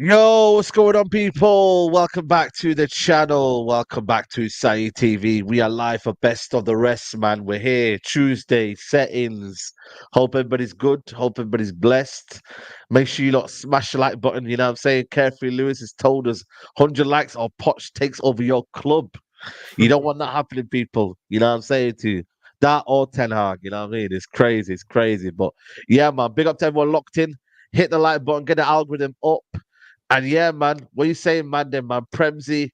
Yo, what's going on, people? Welcome back to the channel. Welcome back to Sai TV. We are live for Best of the Rest, man. We're here Tuesday settings. Hope everybody's good. Hope everybody's blessed. Make sure you lot smash the like button. You know what I'm saying? Carefree Lewis has told us 100 likes or Poch takes over your club. You don't want that happening, people. You know what I'm saying to you? That or Ten Hag. You know what I mean? It's crazy. It's crazy. But yeah, man. Big up to everyone locked in. Hit the like button. Get the algorithm up. And yeah, man, what you saying, man? Then, man, Premsy,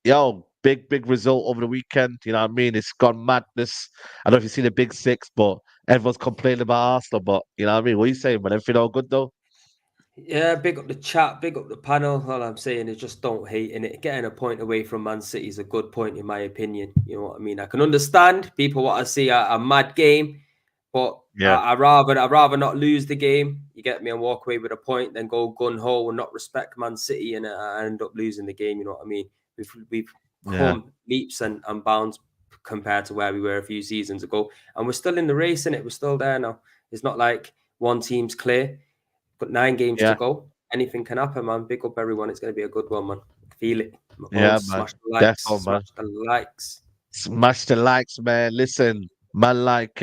yo, big result over the weekend. You know what I mean? It's gone madness. I don't know if you've seen the Big Six, but everyone's complaining about Arsenal. But you know what I mean? What you saying, man? Everything all good though? Yeah, big up the chat, big up the panel. All I'm saying is just don't hate in it. Getting a point away from Man City is a good point, in my opinion. You know what I mean? I can understand people want to see a mad game, but Yeah, I'd rather not lose the game. You get me, and walk away with a point than go gun ho and not respect Man City and end up losing the game. You know what I mean? We've yeah, come leaps and bounds compared to where we were a few seasons ago, and we're still in the race. In it, we're still there now. It's not like one team's clear. Got 9 games to yeah, go. Anything can happen, man. Big up everyone. It's going to be a good one, man. Feel it. My yeah, bones, man. smash the likes. Definitely, man. Smash the likes. Smash the likes, man. Listen, man, like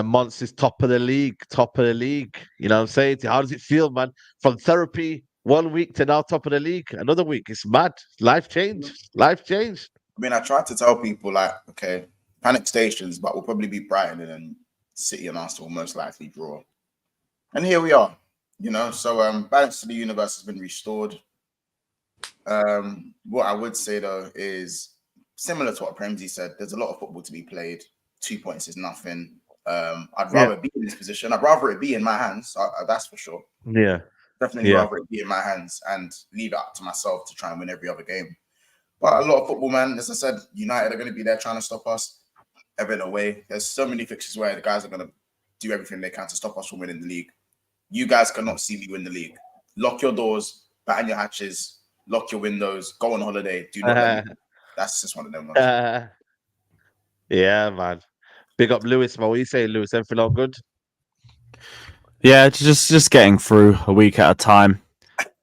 Monster's top of the league, top of the league. You know what I'm saying? How does it feel, man? From therapy 1 week to now top of the league, another week. It's mad. Life change. Life change. I mean, I tried to tell people, like, okay, panic stations, but we'll probably be Brighton and then City and Arsenal will most likely draw. And here we are, So balance to the universe has been restored. What I would say, though, is similar to what Premsy said, there's a lot of football to be played. 2 points is nothing. I'd rather be in this position. I'd rather it be in my hands. That's for sure. Yeah. Definitely rather it be in my hands and leave it up to myself to try and win every other game. But a lot of football, man, as I said, United are going to be there trying to stop us. Everton away. There's so many fixtures where the guys are going to do everything they can to stop us from winning the league. You guys cannot see me win the league. Lock your doors, batten your hatches, lock your windows, go on holiday. Do not let me. That's just one of them ones. Yeah, man. Big up Lewis, man. What you say, Lewis? Everything all good? Yeah, just getting through a week at a time.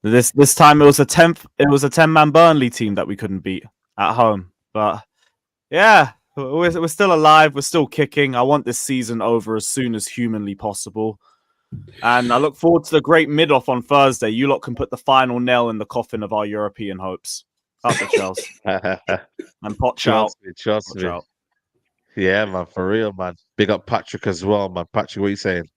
This time it was a 10-man Burnley team that we couldn't beat at home. But yeah, we're still alive, we're still kicking. I want this season over as soon as humanly possible. And I look forward to the great mid-off on Thursday. You lot can put the final nail in the coffin of our European hopes. Up the Chelsea. And Poch out. Trust me. Yeah, man, for real, man. Big up Patrick as well, man. Patrick, what you saying?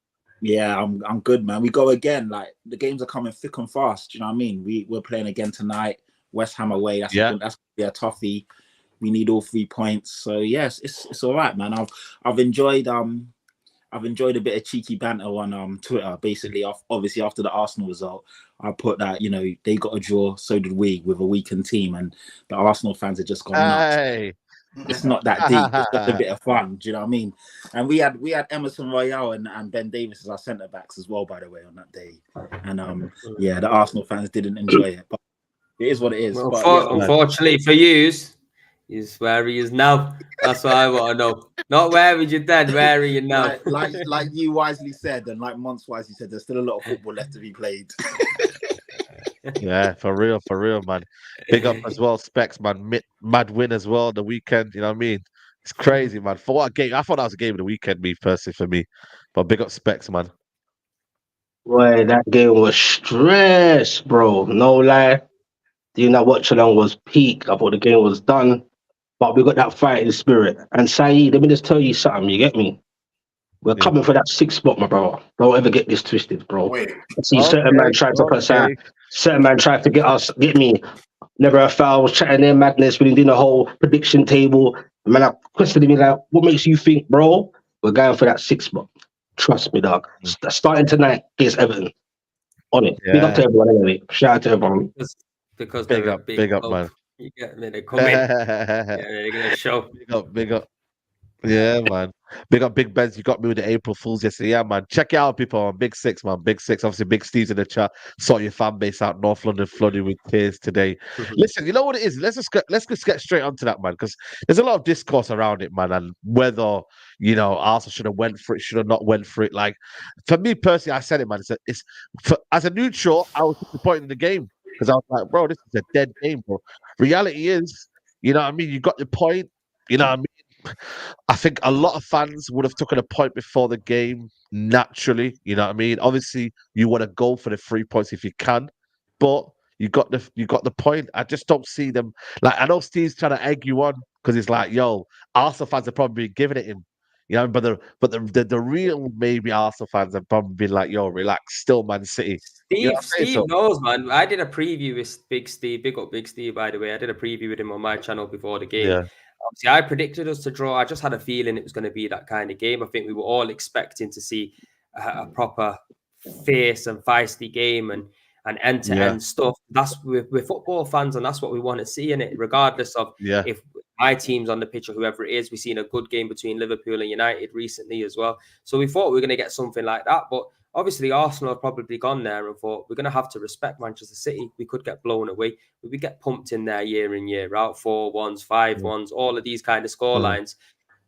Yeah, I'm good, man. We go again. Like, the games are coming thick and fast. Do you know what I mean? We're playing again tonight. West Ham away. That's gonna be a toughie. We need all 3 points. So yes, it's all right, man. I've enjoyed a bit of cheeky banter on Twitter. Basically, obviously after the Arsenal result, I put that they got a draw. So did we, with a weakened team, and the Arsenal fans have just gone nuts. It's not that deep. It's just a bit of fun. Do you know what I mean? And we had Emerson Royale and Ben Davies as our centre backs as well, by the way, on that day. And the Arsenal fans didn't enjoy it, but it is what it is. Well, but, unfortunately for you, is where he is now. That's what I want to know. Not where are you then? Where are you now? Like you wisely said, and like Monts wisely said, there's still a lot of football left to be played. Yeah, for real, man. Big up as well, Specs, man. Mad win as well the weekend. You know what I mean? It's crazy, man. For what a game! I thought that was a game of the weekend, me personally, for me. But big up Specs, man. Boy, that game was stress, bro. No lie. Doing that watch along was peak. I thought the game was done, but we got that fighting spirit. And Saeed, let me just tell you something. You get me? We're coming for that 6th spot, my bro. Don't ever get this twisted, bro. Wait. See, certain man tried to put aside. Certain man tried to get me. Never a foul, chatting their madness. We didn't do the whole prediction table. Man, I questioned me like, what makes you think, bro? We're going for that 6th spot. Trust me, dog. Starting tonight against Everton. On it. Yeah. Big up to everyone, anyway. Shout out to everyone. Because big up, man. You get me? They come in. Yeah, they're gonna show. Big up. Yeah, man. Big up Big Benz. You got me with the April Fools yesterday. Yeah, man. Check it out, people. On Big Six, man. Big Six. Obviously, Big Steve's in the chat. Saw your fan base out North London flooded with tears today. Listen, you know what it is? Let's just get straight onto that, man, because there's a lot of discourse around it, man, and whether Arsenal should have went for it, should have not went for it. Like, for me personally, I said it, man. As a neutral, I was disappointed in the game because I was like, bro, this is a dead game, bro. Reality is, you know what I mean? You got the point. You know what I mean? I think a lot of fans would have taken a point before the game naturally. You know what I mean? Obviously, you want to go for the 3 points if you can, but you got the point. I just don't see them. Like, I know Steve's trying to egg you on because it's like, yo, Arsenal fans have probably been giving it him. You know, but the real maybe Arsenal fans have probably been like, yo, relax, still Man City. You know what I'm saying? Steve knows, man. I did a preview with Big Steve. Big up Big Steve, by the way. I did a preview with him on my channel before the game. Yeah. Obviously, I predicted us to draw. I just had a feeling it was going to be that kind of game. I think we were all expecting to see a proper fierce and feisty game and end-to-end stuff. That's we're football fans, and that's what we want to see in it, regardless of if my team's on the pitch or whoever it is. We've seen a good game between Liverpool and United recently as well. So we thought we were going to get something like that, but obviously, Arsenal have probably gone there and thought, we're going to have to respect Manchester City. We could get blown away. We get pumped in there year in, year out, 4-1s, 5-1s, all of these kind of score lines.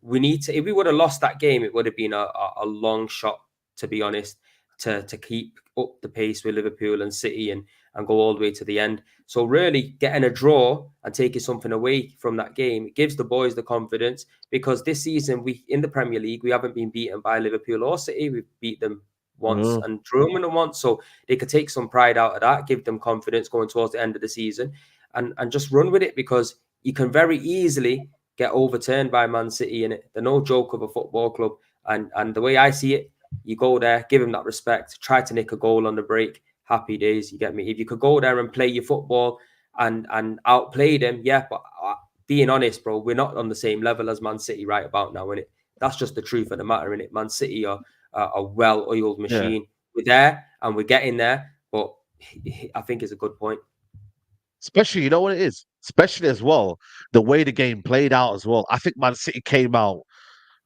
We need to, if we would have lost that game, it would have been a long shot, to be honest, to keep up the pace with Liverpool and City and go all the way to the end. So really getting a draw and taking something away from that game, it gives the boys the confidence, because this season, in the Premier League, we haven't been beaten by Liverpool or City. We've beat them once and drew them once, so they could take some pride out of that, give them confidence going towards the end of the season, and just run with it, because you can very easily get overturned by Man City, and they're no joke of a football club. And the way I see it, you go there, give them that respect, try to nick a goal on the break, happy days. You get me? If you could go there and play your football and outplay them, yeah. But being honest, bro, we're not on the same level as Man City right about now, innit? That's just the truth of the matter, innit? Man City are a well-oiled machine. We're there and we're getting there, but I think it's a good point. Especially, you know what it is? Especially as well, the way the game played out as well. I think Man City came out,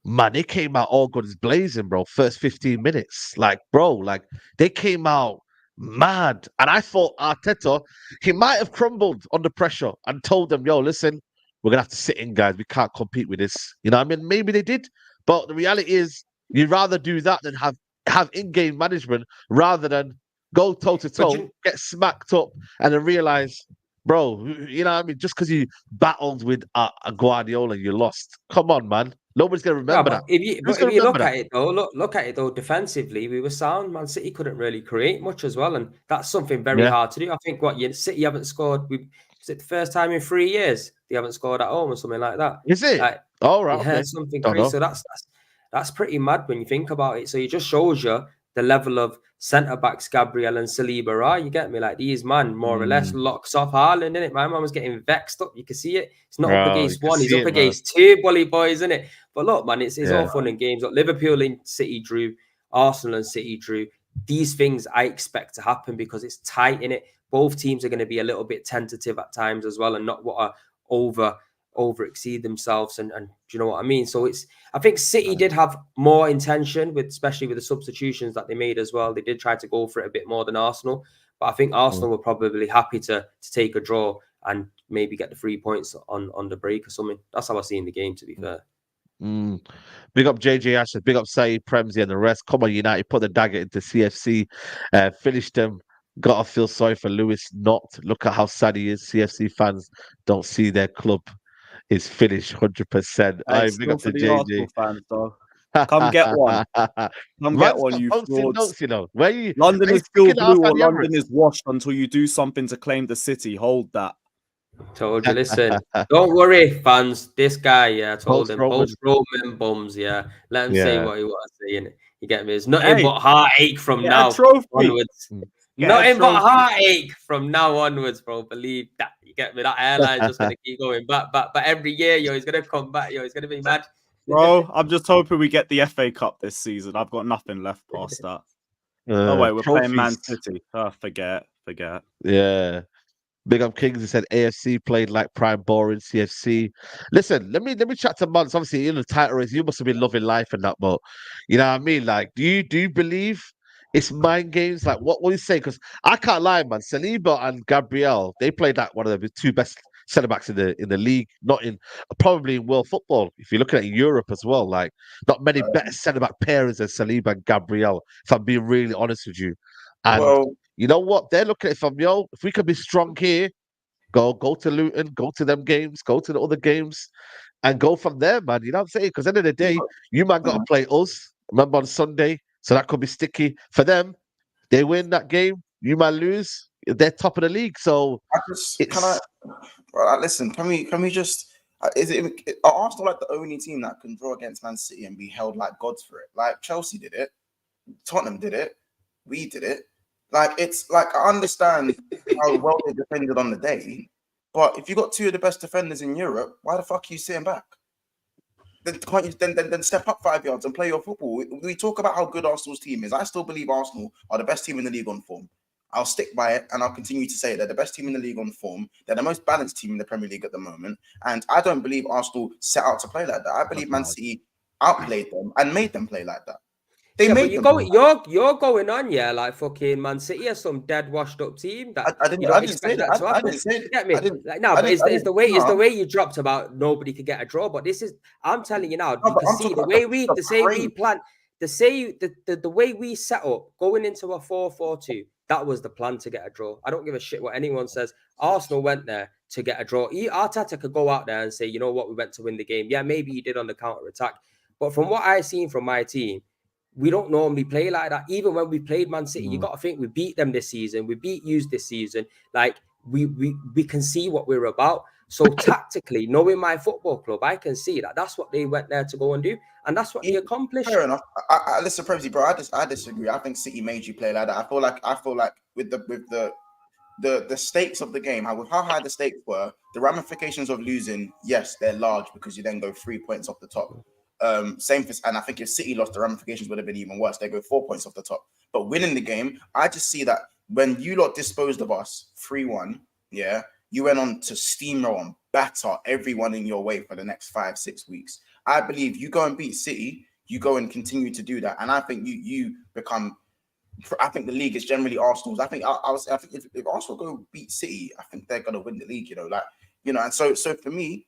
man, they came out all guns blazing, bro. First 15 minutes. Like, bro, like they came out mad. And I thought Arteta, he might have crumbled under pressure and told them, yo, listen, we're going to have to sit in, guys. We can't compete with this. You know what I mean? Maybe they did. But the reality is, you'd rather do that than have in-game management rather than go toe-to-toe, get smacked up, and then realize, bro, you know what I mean? Just because you battled with a Guardiola, you lost. Come on, man. Nobody's going to remember that. If you look at it, though, look at it, though, defensively, we were sound. Man City couldn't really create much as well, and that's something very hard to do. I think City haven't scored. Is it the first time in 3 years they haven't scored at home or something like that? Is it? Like, right. Yeah, Okay. something crazy. So that's pretty mad when you think about it. So it just shows you the level of centre backs Gabriel and Saliba are. You get me? Like, these man more or less locks off Haaland, innit? My man was getting vexed up. You can see it. It's not up against one. He's up against two bully boys, innit? But look, man, it's all fun and games. Look, Liverpool and City drew. Arsenal and City drew. These things I expect to happen because it's tight, innit? Both teams are going to be a little bit tentative at times as well, and not what are over exceed themselves, and do you know what I mean? So I think City did have more intention, especially with the substitutions that they made as well. They did try to go for it a bit more than Arsenal, but I think Arsenal were probably happy to take a draw and maybe get the 3 points on the break or something. That's how I see in the game, to be fair. Big up JJ Asher, big up Saeed Premsy and the rest. Come on, United, put the dagger into CFC, finish them. Gotta feel sorry for Lewis. Not look at how sad he is. CFC fans don't see their club is finished 100%. I big up to JJ. Fans, though. Come get one. Come get one, you frauds. Notes, you know. London is still blue or London is washed until you do something to claim the city. Hold that. Told you, listen, don't worry, fans. This guy, I told him, post-Roman bums, let him say what he wants to say, innit? You get me? It's nothing but heartache from now onwards. Nothing but heartache from now onwards, bro. Believe that. You get me? That airline's just gonna keep going back. But every year, he's gonna come back. He's gonna be mad. Bro, I'm just hoping we get the FA Cup this season. I've got nothing left past that. Oh wait, we're playing Man City. Oh, forget. Yeah. Big up Kings. He said AFC played like prime boring CFC. Listen, let me chat to Muns. Obviously, in the title race, you must have been loving life and that, but you know what I mean? Like, do you believe it's mind games? Like, what do you say? Because I can't lie, man. Saliba and Gabriel, they played like one of the two best centre backs in the league, not in probably in world football. If you're looking at Europe as well, like not many better centre back pairings than Saliba and Gabriel. If I'm being really honest with you, and Well, you know what? They're looking at it from, if we could be strong here, go to Luton, go to them games, go to the other games, and go from there, man. You know what I'm saying? Because at the end of the day, you man got to play us. Remember on Sunday, so that could be sticky for them. They win that game, you man lose. They're top of the league, so listen? Can we just? Are Arsenal like the only team that can draw against Man City and be held like gods for it? Like Chelsea did it, Tottenham did it, we did it. Like, it's like, I understand how well they defended on the day, but if you got two of the best defenders in Europe, why the fuck are you sitting back? Then can't you then step up 5 yards and play your football? We talk about how good Arsenal's team is. I still believe Arsenal are the best team in the league on form. I'll stick by it, and I'll continue to say it. They're the best team in the league on form. They're the most balanced team in the Premier League at the moment. And I don't believe Arsenal set out to play like that. I believe Man City outplayed them and made them play like that. You're going on, like fucking Man City are some dead, washed up team that I didn't say that. I didn't say that. Get me? It's the way you dropped about nobody could get a draw. But this is, I'm telling you now, you can see the way we set up going into a 4-4-2. That was the plan to get a draw. I don't give a shit what anyone says. Arsenal went there to get a draw. Arteta could go out there and say, you know what, we went to win the game. Yeah, maybe he did on the counter attack, but from what I've seen from my team, we don't normally play like that. Even when we played Man City, you got to think we beat them this season. We beat you this season. Like, we can see what we're about. So tactically, knowing my football club, I can see that that's what they went there to go and do, and that's what they accomplished. Fair enough. I listen, Prezi, bro. I disagree. I think City made you play like that. I feel like with the stakes of the game, how high the stakes were, the ramifications of losing, yes, they're large because you then go 3 points off the top. Same for, and I think if City lost, the ramifications would have been even worse. They go 4 points off the top. But winning the game, I just see that when you lot disposed of us 3-1, yeah, you went on to steamroll and batter everyone in your way for the next 5-6 weeks. I believe you go and beat City, you go and continue to do that, and I think you become. I think the league is generally Arsenal's. I think if Arsenal go beat City, I think they're gonna win the league. And so for me,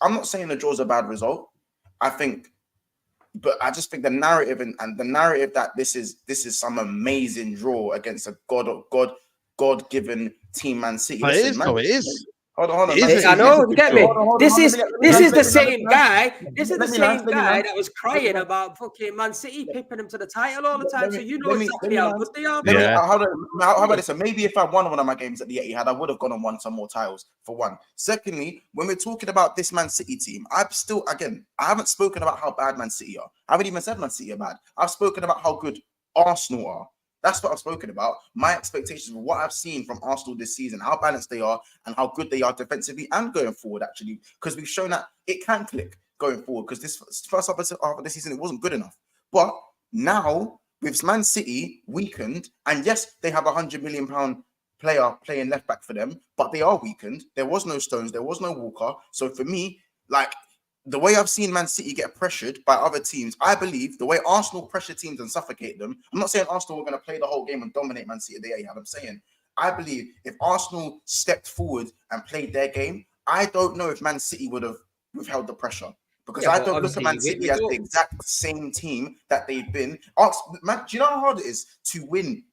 I'm not saying the draw's a bad result. But I just think the narrative and the narrative that this is some amazing draw against a God-given team, Man City. Listen, it is. Hold on. I know, you get me. This is the same guy. This is the same guy that was crying about fucking Man City pipping him to the title all the time. So you know exactly how good they are. How about this? So maybe if I won one of my games at the Etihad, I would have gone and won some more titles, for one. Secondly, when we're talking about this Man City team, I haven't spoken about how bad Man City are. I haven't even said Man City are bad. I've spoken about how good Arsenal are. That's what I've spoken about. My expectations of what I've seen from Arsenal this season, how balanced they are and how good they are defensively and going forward, actually, because we've shown that it can click going forward, because this first half of the season, it wasn't good enough. But now, with Man City weakened, and yes, they have £100 million player playing left back for them, but they are weakened. There was no Stones, there was no Walker. So for me, like, the way I've seen Man City get pressured by other teams, I believe the way Arsenal pressure teams and suffocate them, I'm not saying Arsenal were going to play the whole game and dominate Man City at the Etihad. I'm saying, I believe if Arsenal stepped forward and played their game, I don't know if Man City would have withheld the pressure. Because I don't look at Man City as the exact same team that they've been. Man, do you know how hard it is to win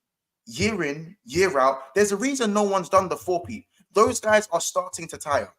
year in, year out? There's a reason no one's done the 4-peat. Those guys are starting to tire.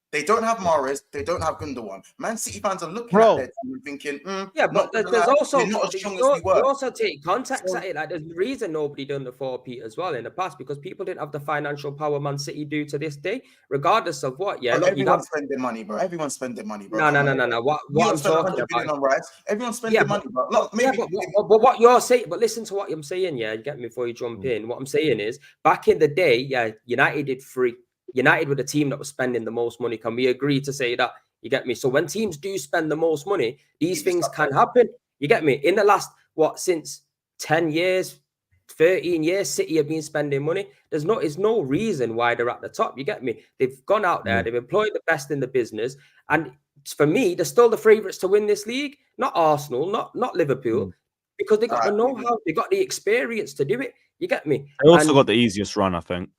They don't have Mahrez. They don't have Gundogan. Man City fans are looking at their team and thinking, but there's also not as strong as we were. You also take context at it. Like, there's a reason nobody done the 4-peat as well in the past, because people didn't have the financial power Man City do to this day, regardless of what. Yeah, everyone's spending money, bro. Everyone's spending money, bro. No. What I'm talking about on rights. Everyone's spending money, bro. Look, but what you're saying, but listen to what I'm saying. Yeah, you get me before you jump in. What I'm saying is, back in the day, yeah, United did free. United were the team that was spending the most money. Can we agree to say that? You get me? So when teams do spend the most money, these things can happen. You get me? In the last, since 10 years, 13 years, City have been spending money. There's no reason why they're at the top. You get me? They've gone out there, they've employed the best in the business, and for me, they're still the favourites to win this league. Not Arsenal, not Liverpool, because they got the know-how, they got the experience to do it. You get me? They also got the easiest run, I think.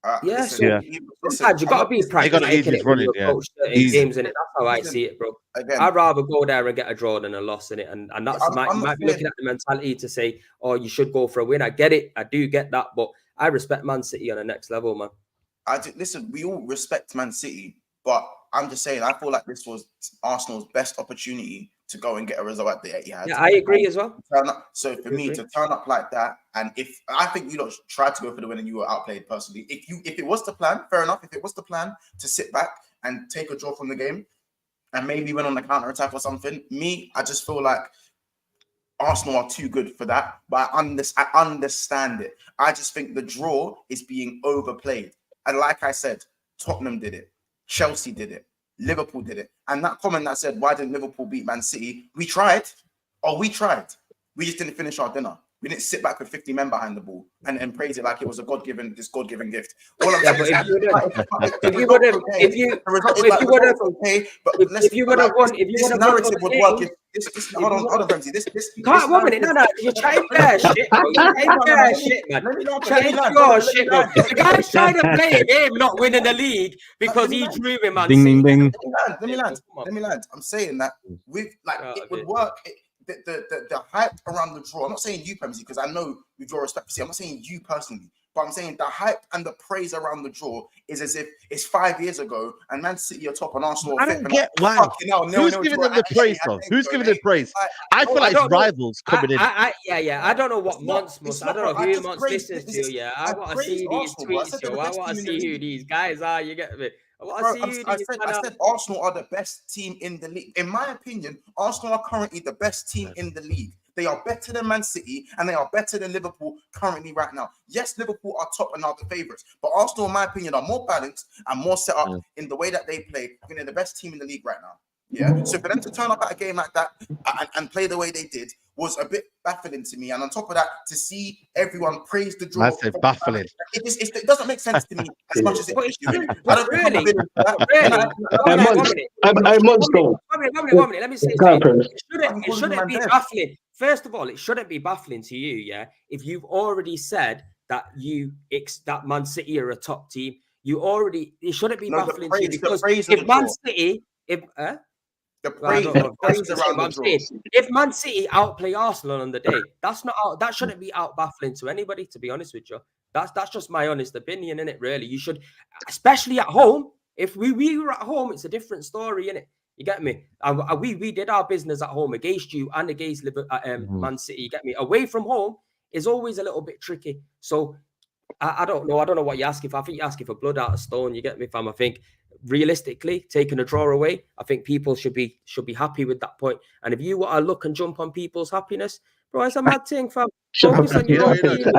Sometimes you got to be pragmatic in it when you approach certain games, and that's how I see it, bro. Again, I'd rather go there and get a draw than a loss in it, and that's you might be looking at the mentality to say, oh, you should go for a win. I get it, I do get that, but I respect Man City on the next level, man. Listen, we all respect Man City, but I'm just saying, I feel like this was Arsenal's best opportunity to go and get a result at the Etihad. Yeah, I agree as well. So for me to turn up like that, and if I think you lot tried to go for the win and you were outplayed personally. If it was the plan, fair enough. If it was the plan to sit back and take a draw from the game and maybe win on the counter attack or something, I just feel like Arsenal are too good for that. But I understand it. I just think the draw is being overplayed. And like I said, Tottenham did it, Chelsea did it, Liverpool did it. And that comment that said, why didn't Liverpool beat Man City? We tried. We just didn't finish our dinner. We didn't sit back with 50 men behind the ball and praise it like it was a God-given gift. All I'm saying is if you would have won, this narrative would work. Hold on, Ramsey. Can't woman it. No, you're trying to shit, bro. You're trying to shit, man. Shit, bro. The guy's trying to play a game, not winning the league because he drew him, man. Ding, ding, ding. Let me land. I'm saying that it would work. The hype around the draw, I'm not saying you, Pemsy, because I know with your respect for City, I'm not saying you personally, but I'm saying the hype and the praise around the draw is as if it's 5 years ago and Man City are top on Arsenal. I don't get why. Who's giving them the praise, though? Who's giving them the praise? I feel like it's rivals coming in. I don't know what months must. I don't know who months listens to. Yeah, I want to see these tweets, yo. I want to see who these guys are. You get me? I said Arsenal are the best team in the league. In my opinion, Arsenal are currently the best team in the league. They are better than Man City and they are better than Liverpool currently right now. Yes, Liverpool are top and are the favourites, but Arsenal, in my opinion, are more balanced and more set up in the way that they play. I think they're the best team in the league right now. Yeah. So for them to turn up at a game like that and play the way they did was a bit baffling to me. And on top of that, to see everyone praise the draw. I said baffling. It doesn't make sense to me as much as it should. I don't really. One minute. Let me say it shouldn't be baffling. First of all, it shouldn't be baffling to you, yeah. If you've already said that that Man City are a top team, it shouldn't be baffling to you because if Man City, if Man City outplay Arsenal on the day, that shouldn't be out baffling to anybody, to be honest with you. That's just my honest opinion, innit? Really, you should, especially at home. If we were at home, it's a different story, innit? You get me? We did our business at home against you and against Man City. You get me? Away from home is always a little bit tricky. So I don't know. I don't know what you're asking for. I think you're asking for blood out of stone. You get me, fam? I think realistically, taking a draw away, I think people should be happy with that point. And if you want to look and jump on people's happiness, bro, it's a mad thing, fam. Focus on your own team. If you said,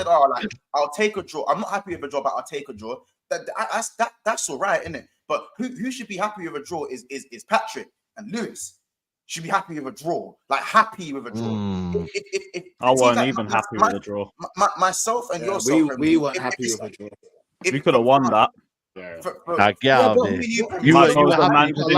oh, like, I'll take a draw. I'm not happy with a draw, but I'll take a draw. That's all right, isn't it? But who should be happy with a draw is Patrick and Lewis. Should be happy with a draw, like happy with a draw. I wasn't even happy with a draw. Myself and yourself, we weren't happy with a draw. We could have won that. You didn't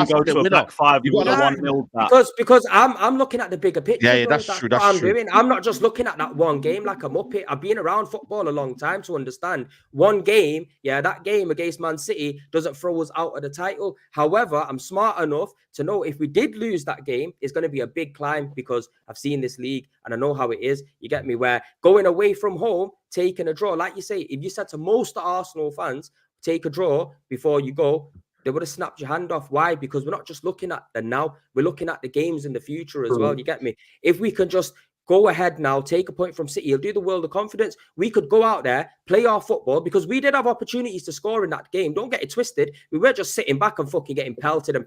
go to a back five. You would have 1-0 that. Because I'm looking at the bigger picture. Yeah, that's true. That's what I'm true. doing. I'm not just looking at that one game like a muppet. I've been around football a long time to understand one game. Yeah, that game against Man City doesn't throw us out of the title. However, I'm smart enough to know if we did lose that game, it's going to be a big climb because I've seen this league and I know how it is. You get me? Where going away from home, taking a draw, like you say, if you said to most Arsenal fans, take a draw before you go, they would have snapped your hand off. Why? Because we're not just looking at the now, we're looking at the games in the future as well. You get me? If we can just go ahead now, take a point from City, it'll do the world of confidence. We could go out there, play our football, because we did have opportunities to score in that game. Don't get it twisted. We weren't just sitting back and fucking getting pelted.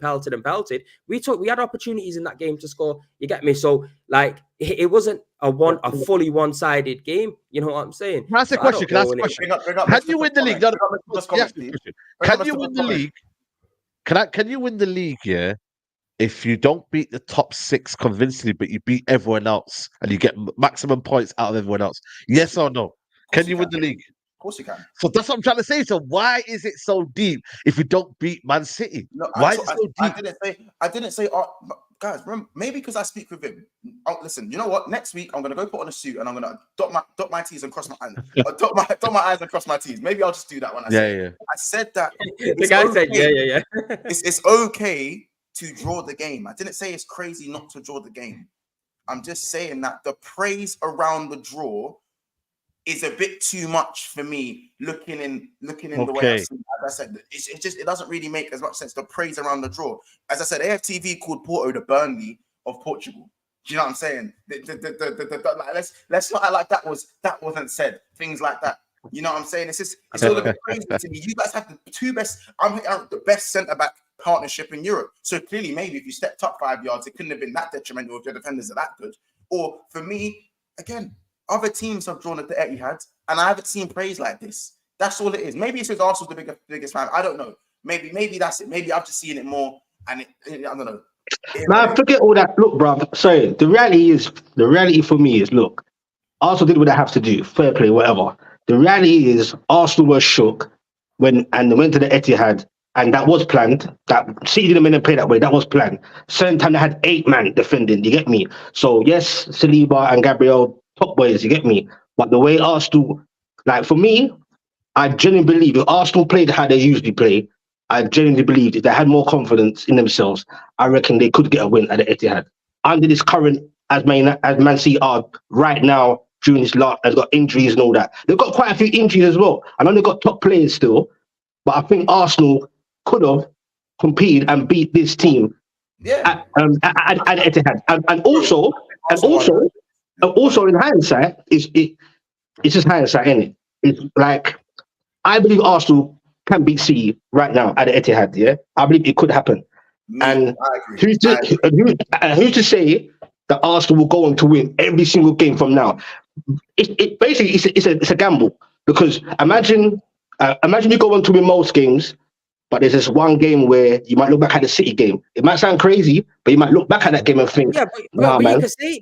We had opportunities in that game to score. You get me? So, like, it wasn't a fully one-sided game. You know what I'm saying? Can I ask a question? Can you win the league? Can you win the league? Can you win the league? Yeah. if you don't beat the top 6 convincingly, but you beat everyone else and you get maximum points out of everyone else, yes or no? Can you win the league? Of course you can. So that's what I'm trying to say. So why is it so deep if you don't beat Man City? No, Why is it so deep? I didn't say. Guys, remember, maybe because I speak with him. Oh, listen, you know what? Next week I'm gonna go put on a suit and I'm gonna dot my T's and cross my dot my I's and cross my T's. Maybe I'll just do that when I say it. I said that. The guy said, yeah. It's okay to draw the game. I didn't say it's crazy not to draw the game. I'm just saying that the praise around the draw is a bit too much for me. Looking in the way I've seen, as I said, it doesn't really make as much sense. The praise around the draw, as I said, AFTV called Porto the Burnley of Portugal. Do you know what I'm saying? Let's not act like that wasn't said. Things like that. You know what I'm saying? It's all a bit crazy to me. You guys have the two best. I'm the best centre back partnership in Europe. So clearly, maybe if you stepped up 5 yards, it couldn't have been that detrimental if your defenders are that good. Or for me, again, other teams have drawn at the Etihad, and I haven't seen praise like this. That's all it is. Maybe it's because Arsenal's the biggest fan. I don't know. Maybe that's it. Maybe I've just seen it more, and I don't know. Nah, forget all that. Look, bruv. Sorry. The reality for me is, look, Arsenal did what they have to do. Fair play, whatever. The reality is, Arsenal were shook when they went to the Etihad. And that was planned. That City didn't mean to play that way. That was planned. Certain time they had 8 men defending. You get me? So yes, Saliba and Gabriel, top boys. You get me? But the way Arsenal, like for me, I genuinely believe if Arsenal played how they usually play, I genuinely believe if they had more confidence in themselves, I reckon they could get a win at the Etihad. Under this current, as Man City are right now during this lot, has got injuries and all that. They've got quite a few injuries as well. I know they've got top players still, but I think Arsenal could have competed and beat this team at Etihad. And also in hindsight, it's just hindsight, isn't it? It's like I believe Arsenal can beat City right now at the Etihad. Yeah, I believe it could happen. And who's to say that Arsenal will go on to win every single game from now? It's a gamble, because imagine you go on to win most games. But there's this one game where you might look back at the City game. It might sound crazy, but you might look back at that game and think, but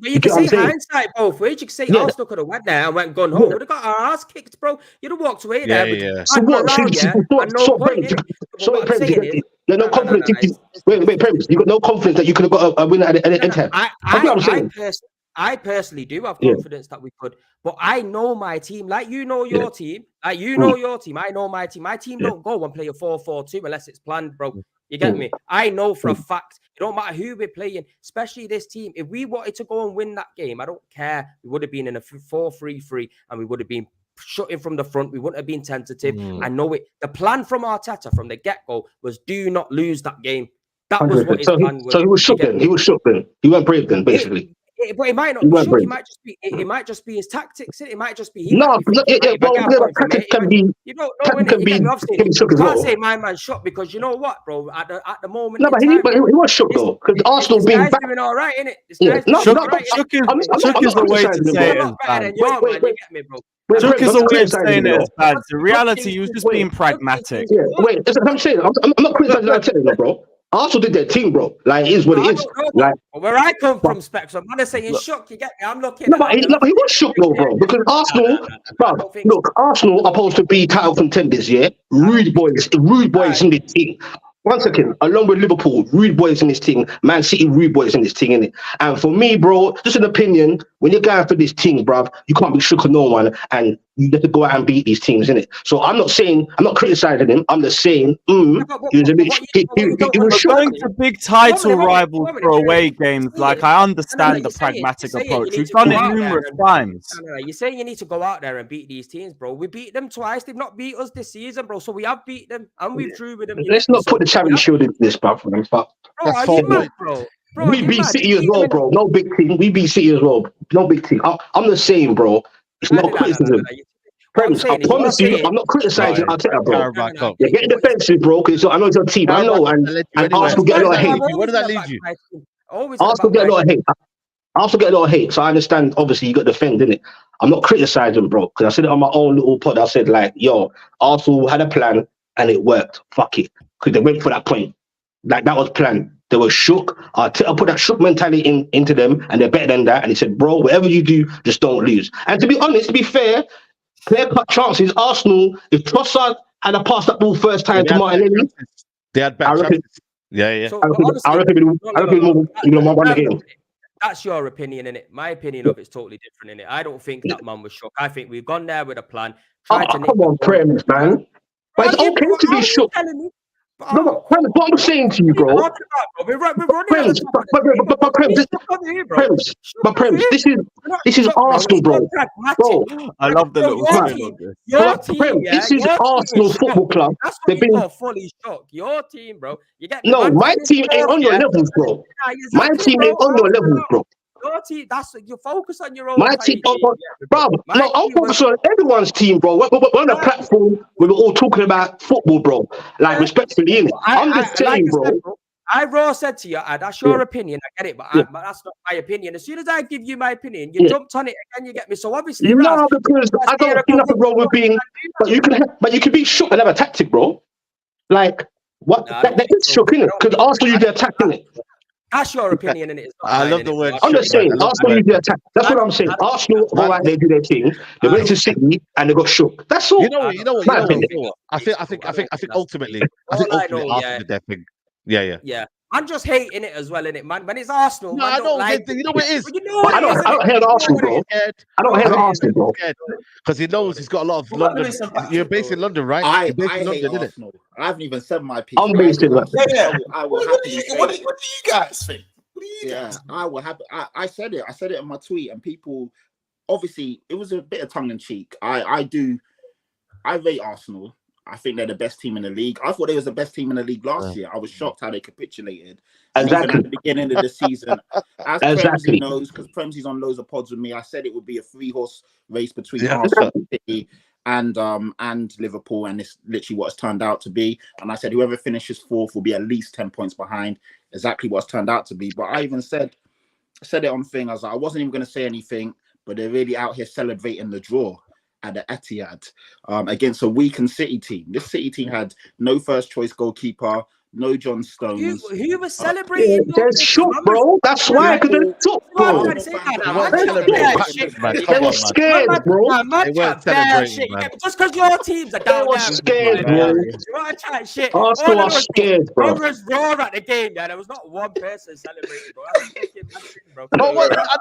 you can say hindsight both ways. You can say Arsenal could have went there and gone home. Would have got our ass kicked, bro. You'd have walked away there. So what? No confidence. Wait, Premise. You got no confidence that you could have got a win at the end. I personally do have confidence that we could, but I know my team. Like you know your team. Like you know your team. I know my team. My team don't go and play a 4-4-2 unless it's planned, bro. You get me? I know for a fact. It don't matter who we're playing, especially this team. If we wanted to go and win that game, I don't care. We would have been in a 4-3-3 and we would have been shutting from the front. We wouldn't have been tentative. I know it. The plan from Arteta from the get-go was do not lose that game. That was what his plan was. So he was shook then. He was shook then. He went brave then, basically. But it might not be shook. It might just be his tactics. It might just be tactics can be. You don't know. Obviously, you can't say my man shook, because you know what, bro. At the moment, no, but he was shook though, because Arsenal being back. Doing all right, innit? Shook is the way to say it is bad. Shook is the way of saying it is bad. The reality, he was just being pragmatic. Wait, that's what I'm saying. I'm not criticizing that, bro. Arsenal did their team, bro. Like, it is what it is. Like, where I come from, Specs, I'm not saying shook. You get me? I'm looking. No, but he was shook though, bro. Because Arsenal, Arsenal are supposed to be title contenders, yeah. Rude boys in the team. One second, along with Liverpool, rude boys in this team. Man City, rude boys in this team, innit? And for me, bro, just an opinion, when you're going for this team, bruv, you can't be shook on no one, and you have to go out and beat these teams, innit? So I'm not criticizing him. I'm just saying, he was a bit. He was going to big title rivals for away games. Like, I understand the pragmatic approach. We've done it numerous times. You're saying you need to go out there and beat these teams, bro. We beat them twice. They've not beat us this season, bro. So we have beat them and we've drew with them. Let's not put the Champions Shield in this, bruv. Bro, we beat City as well, bro. No big team. We beat City as well. No big team. I'm the same, bro. It's not criticism. I promise you, I'm not criticizing Arteta, bro. You're getting defensive, bro, because I know it's your team. I know, and Arsenal get a lot of hate. Where does that lead you? Arsenal get a lot of hate. Arsenal get a lot of hate, so I understand, obviously, you got to defend, innit? I'm not criticizing, bro, because I said it on my own little pod. I said, like, yo, Arsenal had a plan, and it worked. Fuck it. Because they went for that point. Like, that was planned. They were shook. I put that shook mentality into them, and they're better than that. And he said, bro, whatever you do, just don't lose. And to be honest, to be fair, clear-cut chances. Arsenal, if Trossard had passed that ball first time to Martinelli, they had bad chances. Yeah. So, I reckon we won the game. That's your opinion, innit? My opinion of it's totally different, innit? I don't think that man was shook. I think we've gone there with a plan. Come on, Prem, man. But it's okay to be shook. No, what I'm saying to you, bro. This is Arsenal, bro. I love the little This is Arsenal Football Club. They've been fully shocked. Your team, bro. You get no, my team ain't on your levels, bro. My team ain't on your levels, bro. Your team, that's you focus on your own. My team, bro. No, I'll focus on everyone's team, bro. We're on a platform where we're all talking about football, bro. Like respectfully, innit? I'm just saying, bro. I raw said to you, that's your opinion. I get it, but that's not my opinion. As soon as I give you my opinion, you jumped on it and you get me. So obviously, no, because I don't see nothing wrong with being. But you can be shook and have a tactic, bro. Like what? That is shook, innit? Because Arsenal usually attacking it. That's your opinion, and it's. I love the word. I'm just saying, Arsenal usually attack. That's what I'm saying. Arsenal go out there, do their thing. They went to City and they got shook. That's all. You know what? I think ultimately, Arsenal did their thing. Yeah. I'm just hating it as well, innit, man. When it's Arsenal, no, I don't like it. You know what it is? I don't hate Arsenal, bro. I don't hate Arsenal, bro. Because he knows he's got a lot of London. You're based in London, right? I hate Arsenal. I haven't even said my piece. I'm based in London. What do you guys think? I will happy. I said it. I said it in my tweet, and people, obviously, it was a bit of tongue in cheek. I rate Arsenal. I think they're the best team in the league. I thought they was the best team in the league last year. I was shocked how they capitulated. Exactly. At the beginning of the season. As Premsy knows, because Premsy's on loads of pods with me, I said it would be a 3-horse race between Arsenal and Liverpool, and it's literally what it's turned out to be. And I said whoever finishes fourth will be at least 10 points behind. Exactly what's turned out to be. But I even said it on thing. I was like, I wasn't even going to say anything, but they're really out here celebrating the draw at the Etihad against a weakened City team. This City team had no first choice goalkeeper, no John Stones. Who was celebrating? They're shook, bro. That's why, because they're shook, bro. They're scared, bro. They weren't celebrating, man. Just because your teams are down there. Scared, bro. You want to chat shit? Arsenal are scared, bro. There was raw at the game, yeah. There was not one person celebrating, bro. Bro. And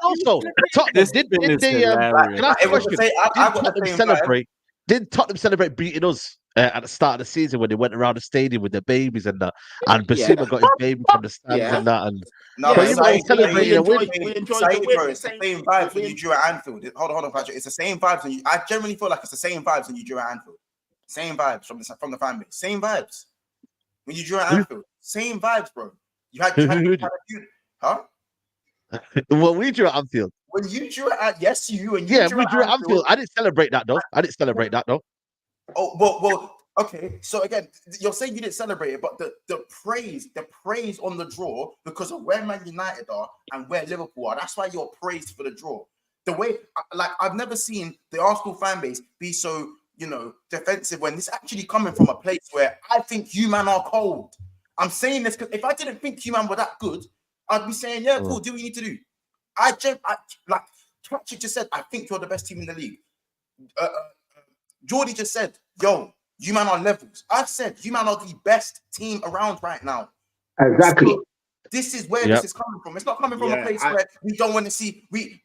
also, Tottenham did they? Can I ask a question? Did Tottenham celebrate beating us at the start of the season when they went around the stadium with their babies and that? And Basuma got his baby from the stands and that. And celebrating a win. It's the same vibes when you drew at Anfield. Hold on, Patrick. It's the same vibes. I generally feel like it's the same vibes when you drew at Anfield. Same vibes from the fan base. Same vibes when you drew at Anfield. Same vibes, bro. You had huh? Well, we drew at Anfield. When you drew at you and we drew at Anfield. I didn't celebrate that though. Oh, well, okay. So again, you're saying you didn't celebrate it, but the praise on the draw because of where Man United are and where Liverpool are. That's why you're praised for the draw. The way, like, I've never seen the Arsenal fan base be so, defensive when this actually coming from a place where I think you man are cold. I'm saying this because if I didn't think you man were that good, I'd be saying, yeah, cool, do what you need to do. Like Patrick just said, I think you're the best team in the league. Geordie just said, yo, you man are levels. I've said, you man are the best team around right now. Exactly. So this is where this is coming from. It's not coming from a place where we don't want to see, we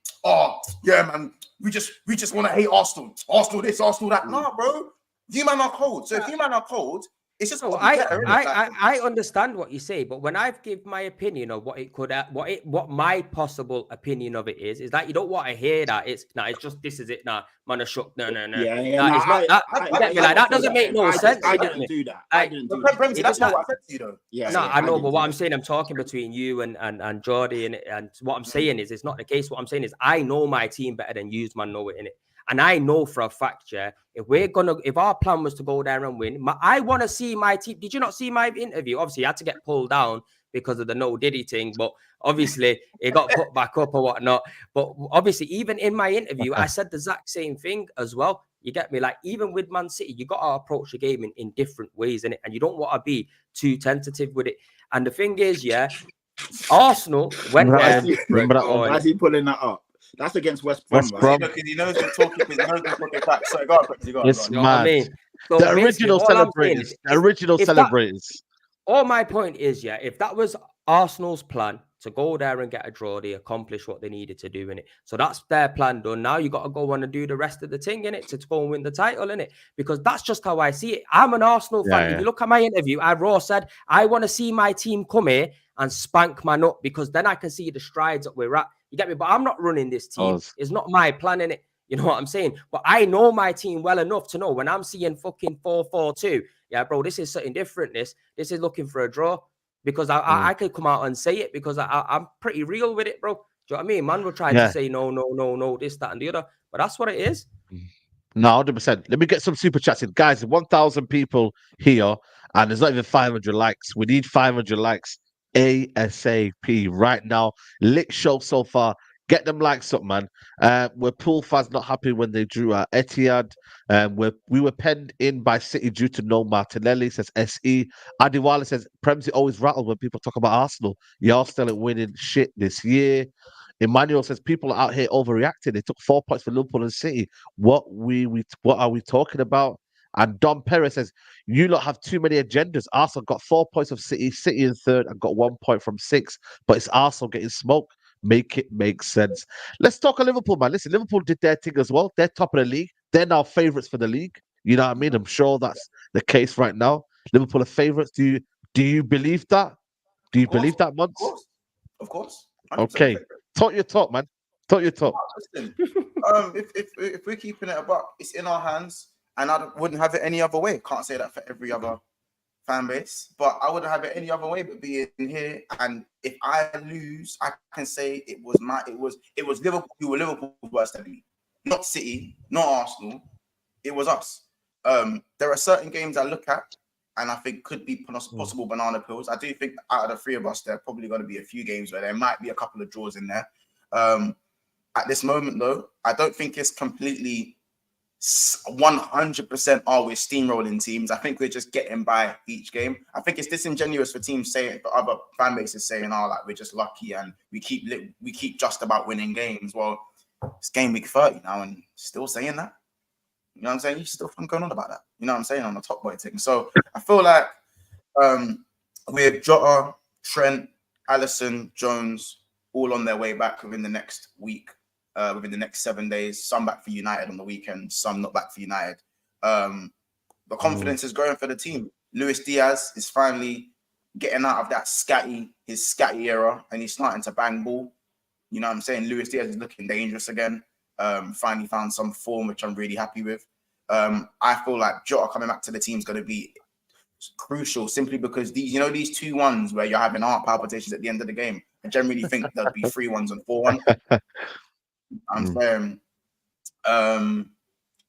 just want to hate Arsenal. Arsenal this, Arsenal that. No, bro. You man are cold. So if you man are cold, it's just I understand what you say, but when I've give my opinion of what it could, what my possible opinion of it is that you don't want to hear that. It's just this is it now. Man, shook. No. It's not that. That doesn't make no sense. I didn't do that. I didn't do that. That's not what I said to you, though. Yeah. No, I know, but what I'm saying, I'm talking between you and Geordie, and what I'm saying is, it's not the case. What I'm saying is, I know my team better than you, man. Know it, innit? And I know for a fact, if our plan was to go there and win, I want to see my team. Did you not see my interview? Obviously, I had to get pulled down because of the no Diddy thing, but obviously it got put back up or whatnot. But obviously, even in my interview, I said the exact same thing as well. You get me? Like, even with Man City, you got to approach the game in different ways, innit? And you don't want to be too tentative with it. And the thing is, yeah, Arsenal went there. Remember that one? Why is he pulling that up? That's against West Brom, West right? Brom. Because he knows we're talking. He knows we're talking back. So go on, quickly, go on. It's Go You on. know what I mad. mean? So The basically, original all I'm saying celebrators. is, The original if that- celebrators. all my point is, yeah, if that was Arsenal's plan to go there and get a draw, they accomplished what they needed to do in it. So that's their plan done. Now you got to go on and do the rest of the thing in it to go and win the title in it, because that's just how I see it. I'm an Arsenal fan. Yeah. If you look at my interview, I raw said I want to see my team come here and spank man up, because then I can see the strides that we're at. You get me? But I'm not running this team. It's not my plan in it. You know what I'm saying? But I know my team well enough to know when I'm seeing fucking 4-4-2. Yeah, bro, this is something different. This is looking for a draw. Because I could come out and say it, because I'm pretty real with it, bro. Do you know what I mean? Man will try to say no, this, that, and the other. But that's what it is. No, 100%. Let me get some super chats in. Guys, 1,000 people here, and there's not even 500 likes. We need 500 likes ASAP right now. Lit show so far. Get them likes up, man. We're Pool fans not happy when they drew Etihad. We were penned in by City due to no Martinelli, says SE. Adiwala says, Premsy always rattled when people talk about Arsenal. Y'all still ain't winning shit this year. Emmanuel says, people are out here overreacting. They took 4 points for Liverpool and City. What are we talking about? And Don Perez says, you lot have too many agendas. Arsenal got 4 points of City, City in third, and got 1 point from 6. But it's Arsenal getting smoked. Make it make sense. Let's talk a Liverpool, man. Listen, Liverpool did their thing as well. They're top of the league. They're now favourites for the league. You know what I mean? I'm sure that's the case right now. Liverpool are favourites. Do you believe that? Do you believe that, Muds? Of course. Okay. Talk your talk, man. Talk your talk. Listen, if we're keeping it a buck, it's in our hands, and I wouldn't have it any other way. Can't say that for every other fan base, but I wouldn't have it any other way but being here. And if I lose, I can say it was Liverpool who were Liverpool's worst enemy, not City, not Arsenal. It was us. There are certain games I look at and I think could be possible banana pills. I do think out of the three of us, there are probably going to be a few games where there might be a couple of draws in there. At this moment, though, I don't think it's completely 100% we're steamrolling teams. I think we're just getting by each game. I think it's disingenuous for teams saying, for other fan bases saying, like we're just lucky and we keep just about winning games. Well, it's game week 30 now and still saying that. You know what I'm saying? You still going on about that. You know what I'm saying? On the top boy thing. So I feel like with Jota, Trent, Alisson, Jones, all on their way back within the next week, within the next 7 days, some back for United on the weekend, some not back for United. The confidence is growing for the team. Luis Diaz is finally getting out of that his scatty era, and he's starting to bang ball. You know what I'm saying? Luis Diaz is looking dangerous again. Finally found some form, which I'm really happy with. I feel like Jota coming back to the team is going to be crucial, simply because these 2-1s where you're having heart palpitations at the end of the game, I generally think there'll be 3-1s and 4-1s. I'm saying,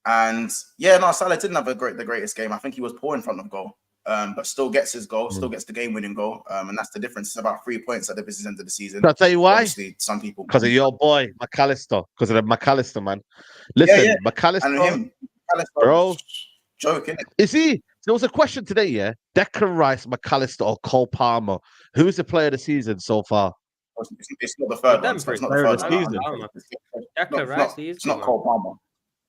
and yeah, no, Salah didn't have the greatest game. I think he was poor in front of goal, but still gets his goal, still gets the game-winning goal, and that's the difference. It's about 3 points at the business end of the season. I'll tell you why. Obviously, some people because of your boy Mac-Allister, because of the Mac-Allister, man. Listen, Mac-Allister, and him, bro, joking. Is he? There was a question today, yeah. Declan Rice, Mac-Allister, or Cole Palmer. Who's the player of the season so far? It's not the third one. So it's not the third season. It's not Cole Palmer.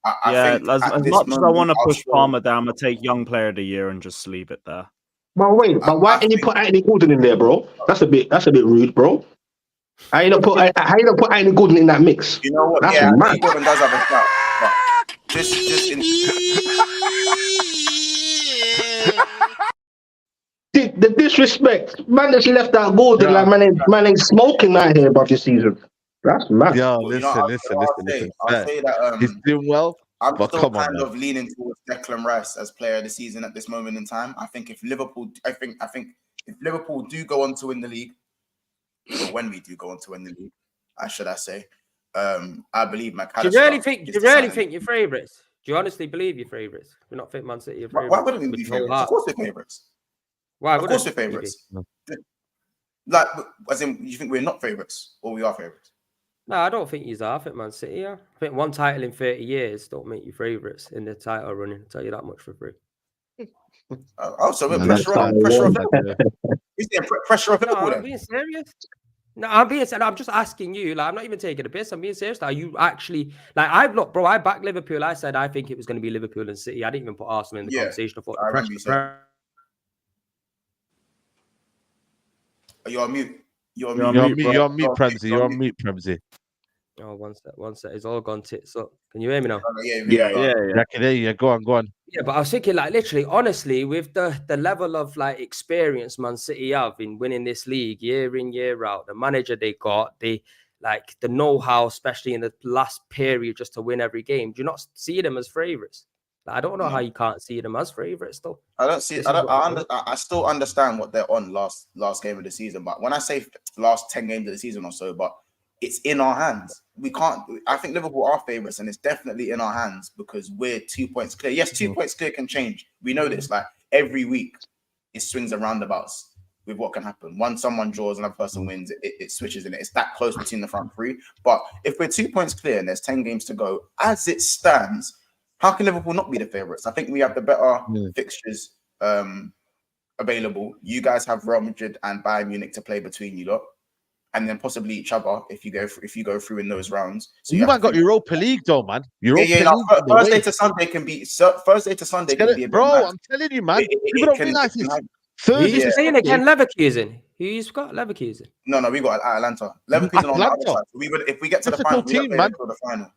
I think as much as I want to push Palmer down, I'm gonna take Young Player of the Year and just leave it there. But wait, why didn't you put Anthony Gordon in there, bro? That's a bit rude, bro. How you don't put Anthony Gordon in that mix? You know what? That's yeah, mad. Anthony Gordon does have a shout, but just in The disrespect, man, that's left out Gordon like man ain't smoking out here above this season. That's mad. Yo, I'll say that he's doing well. I'm but still come on, kind man. of leaning towards Declan Rice as player of the season at this moment in time. I think if Liverpool do go on to win the league, or when we do go on to win the league, should I say, I believe Mac-Allister. Do you really think your favourites? Do you honestly believe your favourites? We're not fit Man City. Why wouldn't we be favourites? Of course we're favourites. Why? Of course we're favourites. Like, as in, you think we're not favourites or we are favourites? No, I don't think he's half at Man City. Yeah. I think one title in 30 years don't make you favourites in the title running. I'll tell you that much for free. Also, pressure on. You saying pressure of No, Liverpool I'm then? being serious. No, I'm being serious. I'm just asking you. Like, I'm not even taking a piss. I'm being serious. Are you actually like? I backed Liverpool. I said I think it was going to be Liverpool and City. I didn't even put Arsenal in the Yeah, conversation. I thought I the remember you saying. You're on mute. You're on You're on mute. You're on mute, mute. bro. You're on mute, Premsy. You're You're on on mute. mute, Premsy. Oh, one sec. It's all gone tits up. Can you hear me now? Yeah, Yeah, Yeah, Yeah, I can hear you. Go on, go on. Yeah, but I was thinking, like, literally, honestly, with the level of like experience Man City have in winning this league year in, year out, the manager they got, the know-how, especially in the last period, just to win every game. Do you not see them as favourites? Like, I don't know how you can't see them as favourites, though. I don't see. I still understand what they're on last game of the season, but when I say last 10 games of the season or so, but it's in our hands. We can't. I think Liverpool are favourites, and it's definitely in our hands because we're 2 points clear. Yes, 2 points clear can change. We know this. Like every week, it swings and roundabouts with what can happen. Once someone draws, another person wins. It switches in it. It's that close between the front three. But if we're 2 points clear and there's 10 games to go, as it stands, how can Liverpool not be the favourites? I think we have the better fixtures available. You guys have Real Madrid and Bayern Munich to play between you lot, and then possibly each other if you go through in those rounds. So you might got Europa League though, man. Europa League. Thursday to Sunday can be a bit bro. mad. I'm telling you, man. People don't realize this. Who's playing again? Leverkusen. Who's got Leverkusen? No, we got Atlanta. Leverkusen on the other side. If we get to the final, we play for the final.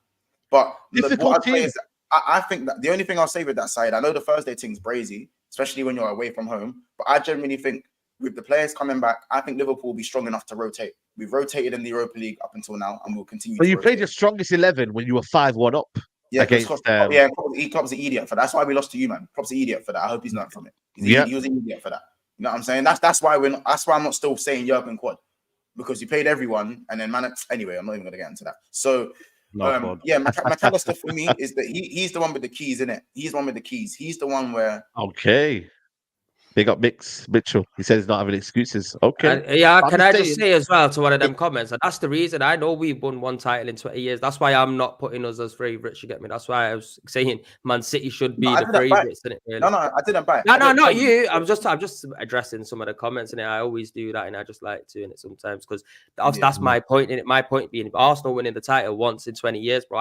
But what I'd say is, I think that the only thing I'll say with that side, I know the Thursday thing's brazy, especially when you're away from home. But I genuinely think with the players coming back, I think Liverpool will be strong enough to rotate. We've rotated in the Europa League up until now, and we'll continue. But you played your strongest 11 when you were 5-1 up. Yeah, against Klopp's an idiot for that. That's why we lost to you, man. Klopp's an idiot for that. I hope he's learned from it. He was an idiot for that. You know what I'm saying? That's why I'm not still saying Jurgen Quad, because he played everyone, and then anyway, I'm not even gonna get into that. So Mac-Allister for me is that he's the one with the keys, isn't it? He's the one with the keys. He's the one where they got Mitchell. He says he's not having excuses. Okay. Can I just say as well to one of them comments, and that's the reason I know we've won one title in 20 years. That's why I'm not putting us as favourites. You get me? That's why I was saying Man City should be the favourites. Really. No, I didn't buy it. No, not you. I'm just addressing some of the comments, and I always do that, and I just like to in it sometimes because that's my point in it. My point being, if Arsenal winning the title once in 20 years, bro,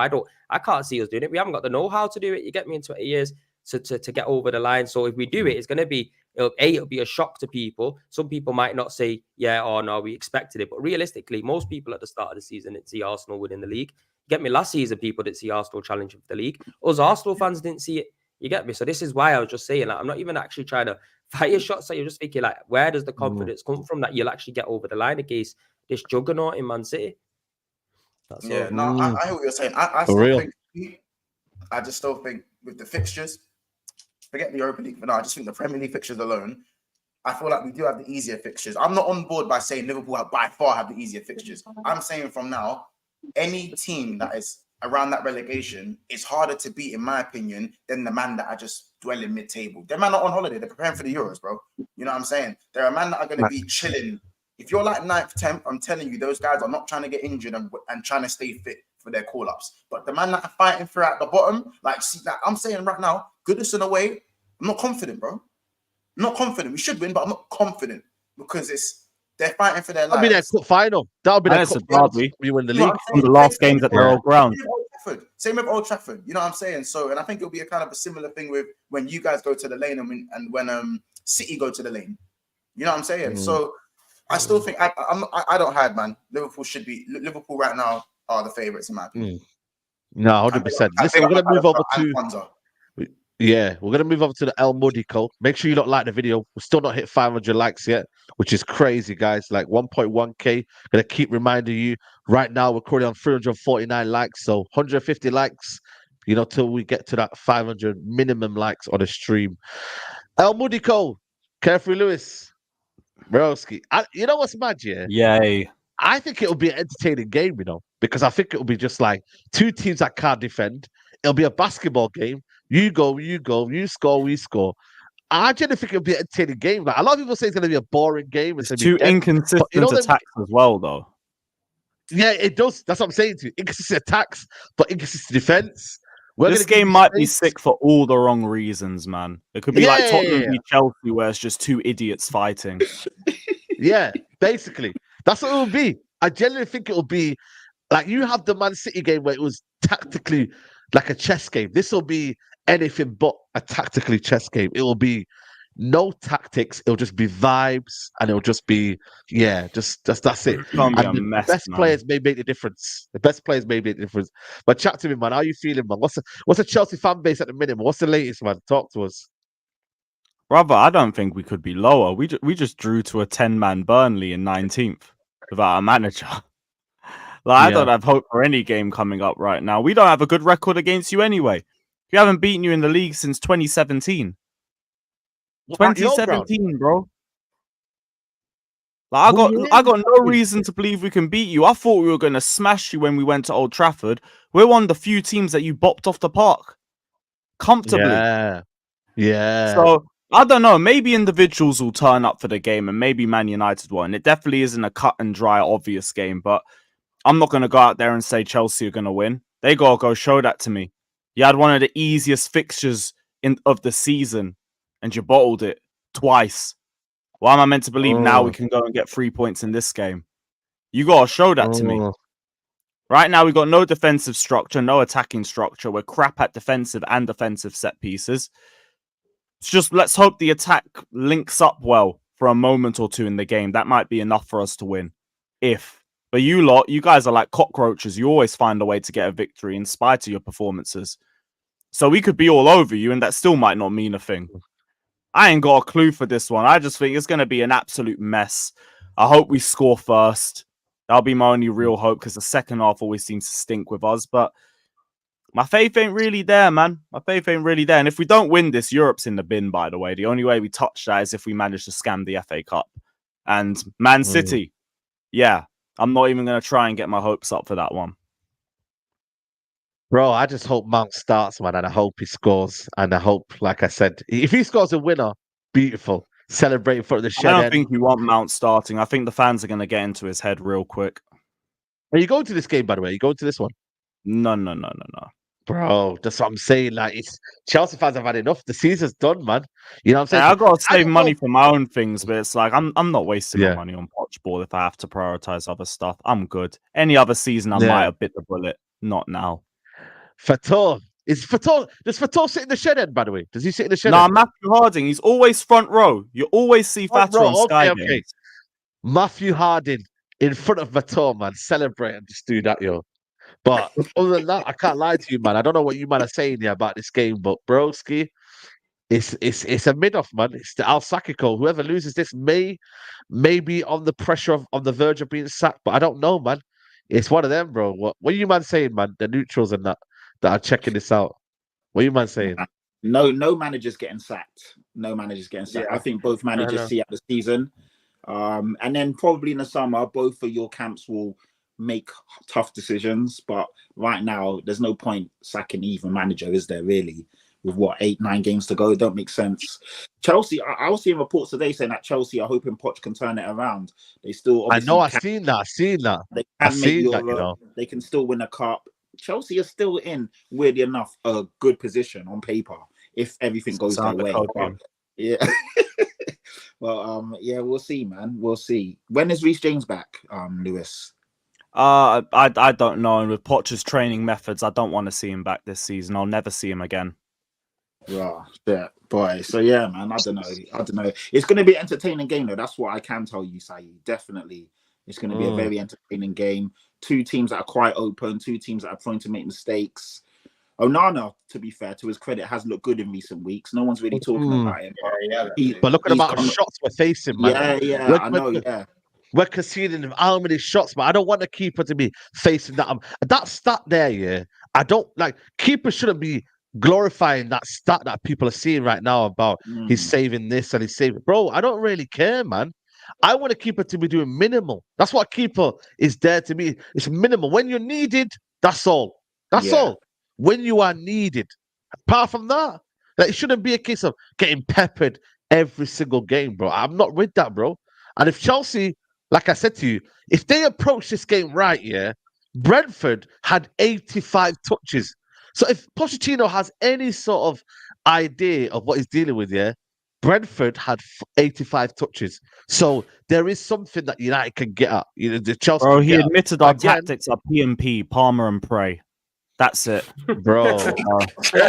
I can't see us doing it. We haven't got the know-how to do it. You get me? In 20 years to get over the line. So if we do it, it's going to be. It'll be a shock to people. Some people might not say, yeah or no, we expected it. But realistically, most people at the start of the season didn't see Arsenal winning the league. Get me? Last season, people didn't see Arsenal challenging for the league. Us Arsenal fans didn't see it. You get me? So this is why I was just saying, like, I'm not even actually trying to fire shots. So you're just thinking, like, where does the confidence come from that you'll actually get over the line against this juggernaut in Man City? That's I hear what you're saying. I just still think with the fixtures, forget the Europa League for now. I just think the Premier League fixtures alone, I feel like we do have the easier fixtures. I'm not on board by saying Liverpool by far have the easier fixtures. I'm saying from now, any team that is around that relegation is harder to beat, in my opinion, than the man that are just dwelling mid-table. They're man not on holiday. They're preparing for the Euros, bro. You know what I'm saying? There are men that are going to be chilling. If you're like 9th, 10th, I'm telling you, those guys are not trying to get injured and trying to stay fit for their call-ups. But the man that are fighting for at the bottom, I'm saying right now, Goodison away, I'm not confident, bro. I'm not confident. We should win, but I'm not confident because they're fighting for their lives. That'll be their cup final. That'll be their cup final. We win the league. The last games at their old ground. Same with Old Trafford. You know what I'm saying? So, and I think it'll be a kind of a similar thing with when you guys go to the lane and when City go to the lane. You know what I'm saying? So, I still think I don't hide, man. Liverpool right now are the favourites in my opinion. No, 100%. Listen, we're gonna move over to. Yeah, we're going to move over to the El-Mudico. Make sure you don't like the video. We're still not hit 500 likes yet, which is crazy, guys. Like 1.1K. Going to keep reminding you. Right now, we're currently on 349 likes. So 150 likes, till we get to that 500 minimum likes on a stream. El-Mudico, Carefree Lewis, Broski. You know what's mad, yeah? Yay. I think it'll be an entertaining game, because I think it'll be just like two teams that can't defend. It'll be a basketball game. You go, you score, we score. I generally think it'll be an entertaining game. Like, a lot of people say it's going to be a boring game. It's too inconsistent attacks as well, though. Yeah, it does. That's what I'm saying to you. Inconsistent attacks, but inconsistent defense. This game might be sick for all the wrong reasons, man. It could be like Tottenham v Chelsea, where it's just two idiots fighting. Yeah, basically. That's what it will be. I genuinely think it will be like you have the Man City game where it was tactically like a chess game. This will be anything but a tactically chess game. It will be no tactics. It'll just be vibes, and it'll just be just that's it. It's gonna be And a the mess, best man. players may make the difference. The best players may make the difference. But chat to me, man. How are you feeling, man? What's the Chelsea fan base at the minute? Man? What's the latest, man? Talk to us. Brother, I don't think we could be lower. We just drew to a 10-man Burnley in 19th without a manager. I don't have hope for any game coming up right now. We don't have a good record against you anyway. We haven't beaten you in the league since 2017. 2017, bro. I got no reason to believe we can beat you. I thought we were going to smash you when we went to Old Trafford. We're one of the few teams that you bopped off the park comfortably. Yeah. So I don't know. Maybe individuals will turn up for the game, and maybe Man United won. It definitely isn't a cut and dry, obvious game, but I'm not going to go out there and say Chelsea are going to win. They got to go show that to me. You had one of the easiest fixtures of the season, and you bottled it twice. Why am I meant to believe now we can go and get 3 points in this game? You got to show that to me. Right now, we've got no defensive structure, no attacking structure. We're crap at defensive and offensive set pieces. It's just let's hope the attack links up well for a moment or two in the game. That might be enough for us to win. But you guys are like cockroaches. You always find a way to get a victory in spite of your performances. So we could be all over you, and that still might not mean a thing. I ain't got a clue for this one. I just think it's going to be an absolute mess. I hope we score first. That'll be my only real hope, because the second half always seems to stink with us. But my faith ain't really there, man. My faith ain't really there. And if we don't win this, Europe's in the bin, by the way. The only way we touch that is if we manage to scam the FA Cup. And Man City, I'm not even going to try and get my hopes up for that one. Bro, I just hope Mount starts, man, and I hope he scores. And I hope, like I said, if he scores a winner, beautiful. Celebrate in front of the shed. I don't think you want Mount starting. I think the fans are going to get into his head real quick. Are you going to this game, by the way? Are you going to this one? No. Bro, that's what I'm saying. Like, it's Chelsea fans have had enough. The season's done, man. You know what I'm saying? I've got to save money for my own things, but it's like I'm not wasting my money on Poch ball if I have to prioritize other stuff. I'm good. Any other season, I might have bit the bullet. Not now. Fator. Does Fator sit in the shed end, by the way? Does he sit in the shed Nah, end? Matthew Harding. He's always front row. You always see Fator on Sky games. Matthew Harding in front of Fator, man. Celebrate and just do that, yo. But other than that, I can't lie to you, man. I don't know what you man are saying here about this game, but broski, it's a mid-off, man. It's the Al Sakiko. Whoever loses this may be on the pressure on the verge of being sacked, but I don't know, man. It's one of them, bro. What are you man saying, man? The neutrals and that are checking this out. What are you man saying? No managers getting sacked. No managers getting sacked. I think both managers see out the season. And then probably in the summer, both of your camps will make tough decisions. But right now, there's no point sacking even manager, is there really? With what, 8-9 games to go, it don't make sense. Chelsea, I was seeing reports today saying that Chelsea are hoping Poch can turn it around. They still, I know, I've seen that. They can make Europe. They can still win a cup. Chelsea are still in, weirdly enough, a good position on paper if everything goes their way. But, yeah. Well, we'll see, man. We'll see. When is Reece James back, Lewis? I don't know. And with Poch's training methods, I don't want to see him back this season. I'll never see him again. Yeah, boy. So yeah, man. I don't know. It's going to be an entertaining game, though. That's what I can tell you, Saeed. Definitely, it's going to be a very entertaining game. Two teams that are quite open. Two teams that are prone to make mistakes. Onana, to be fair, to his credit, has looked good in recent weeks. No one's really talking about him. But look at the amount of shots we're facing, man. I know. We're conceding how many shots, but I don't want the keeper to be facing that. That stat there, I don't like. Keeper shouldn't be glorifying that stat that people are seeing right now about he's saving this and he's saving. Bro, I don't really care, man. I want a keeper to be doing minimal. That's what a keeper is there to be. It's minimal. When you're needed, that's all. That's all. When you are needed. Apart from that, it shouldn't be a case of getting peppered every single game, bro. I'm not with that, bro. And if Chelsea, like I said to you, if they approach this game right, Brentford had 85 touches. So if Pochettino has any sort of idea of what he's dealing with, yeah, Brentford had 85 touches. So there is something that United can get at. You know, the Chelsea. Bro, can he get admitted at. our Again, tactics are P&P, Palmer and Pray. That's it. bro.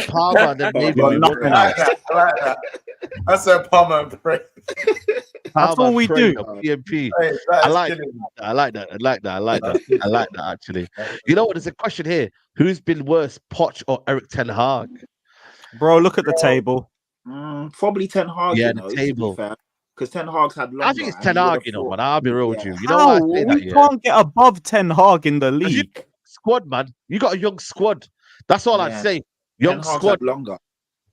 Palmer and then maybe got we nothing win. else. I like that. I said Palmer and Pray. That's all we do. PMP. Hey, I like that. I like that actually. You know what? There's a question here. Who's been worse, Poch or Eric Ten Hag? Bro, look at the table. Probably Ten Hag, Yeah, you the know, table. because Ten Hag's had longer. I think it's Ten Hag, you know, man. I'll be real with you. You know How? why I say that? We Yeah. can't get above Ten Hag in the You- league. Squad, man. You got a young squad. That's all I'd Yeah. say. Young Ten Hag's squad. had longer.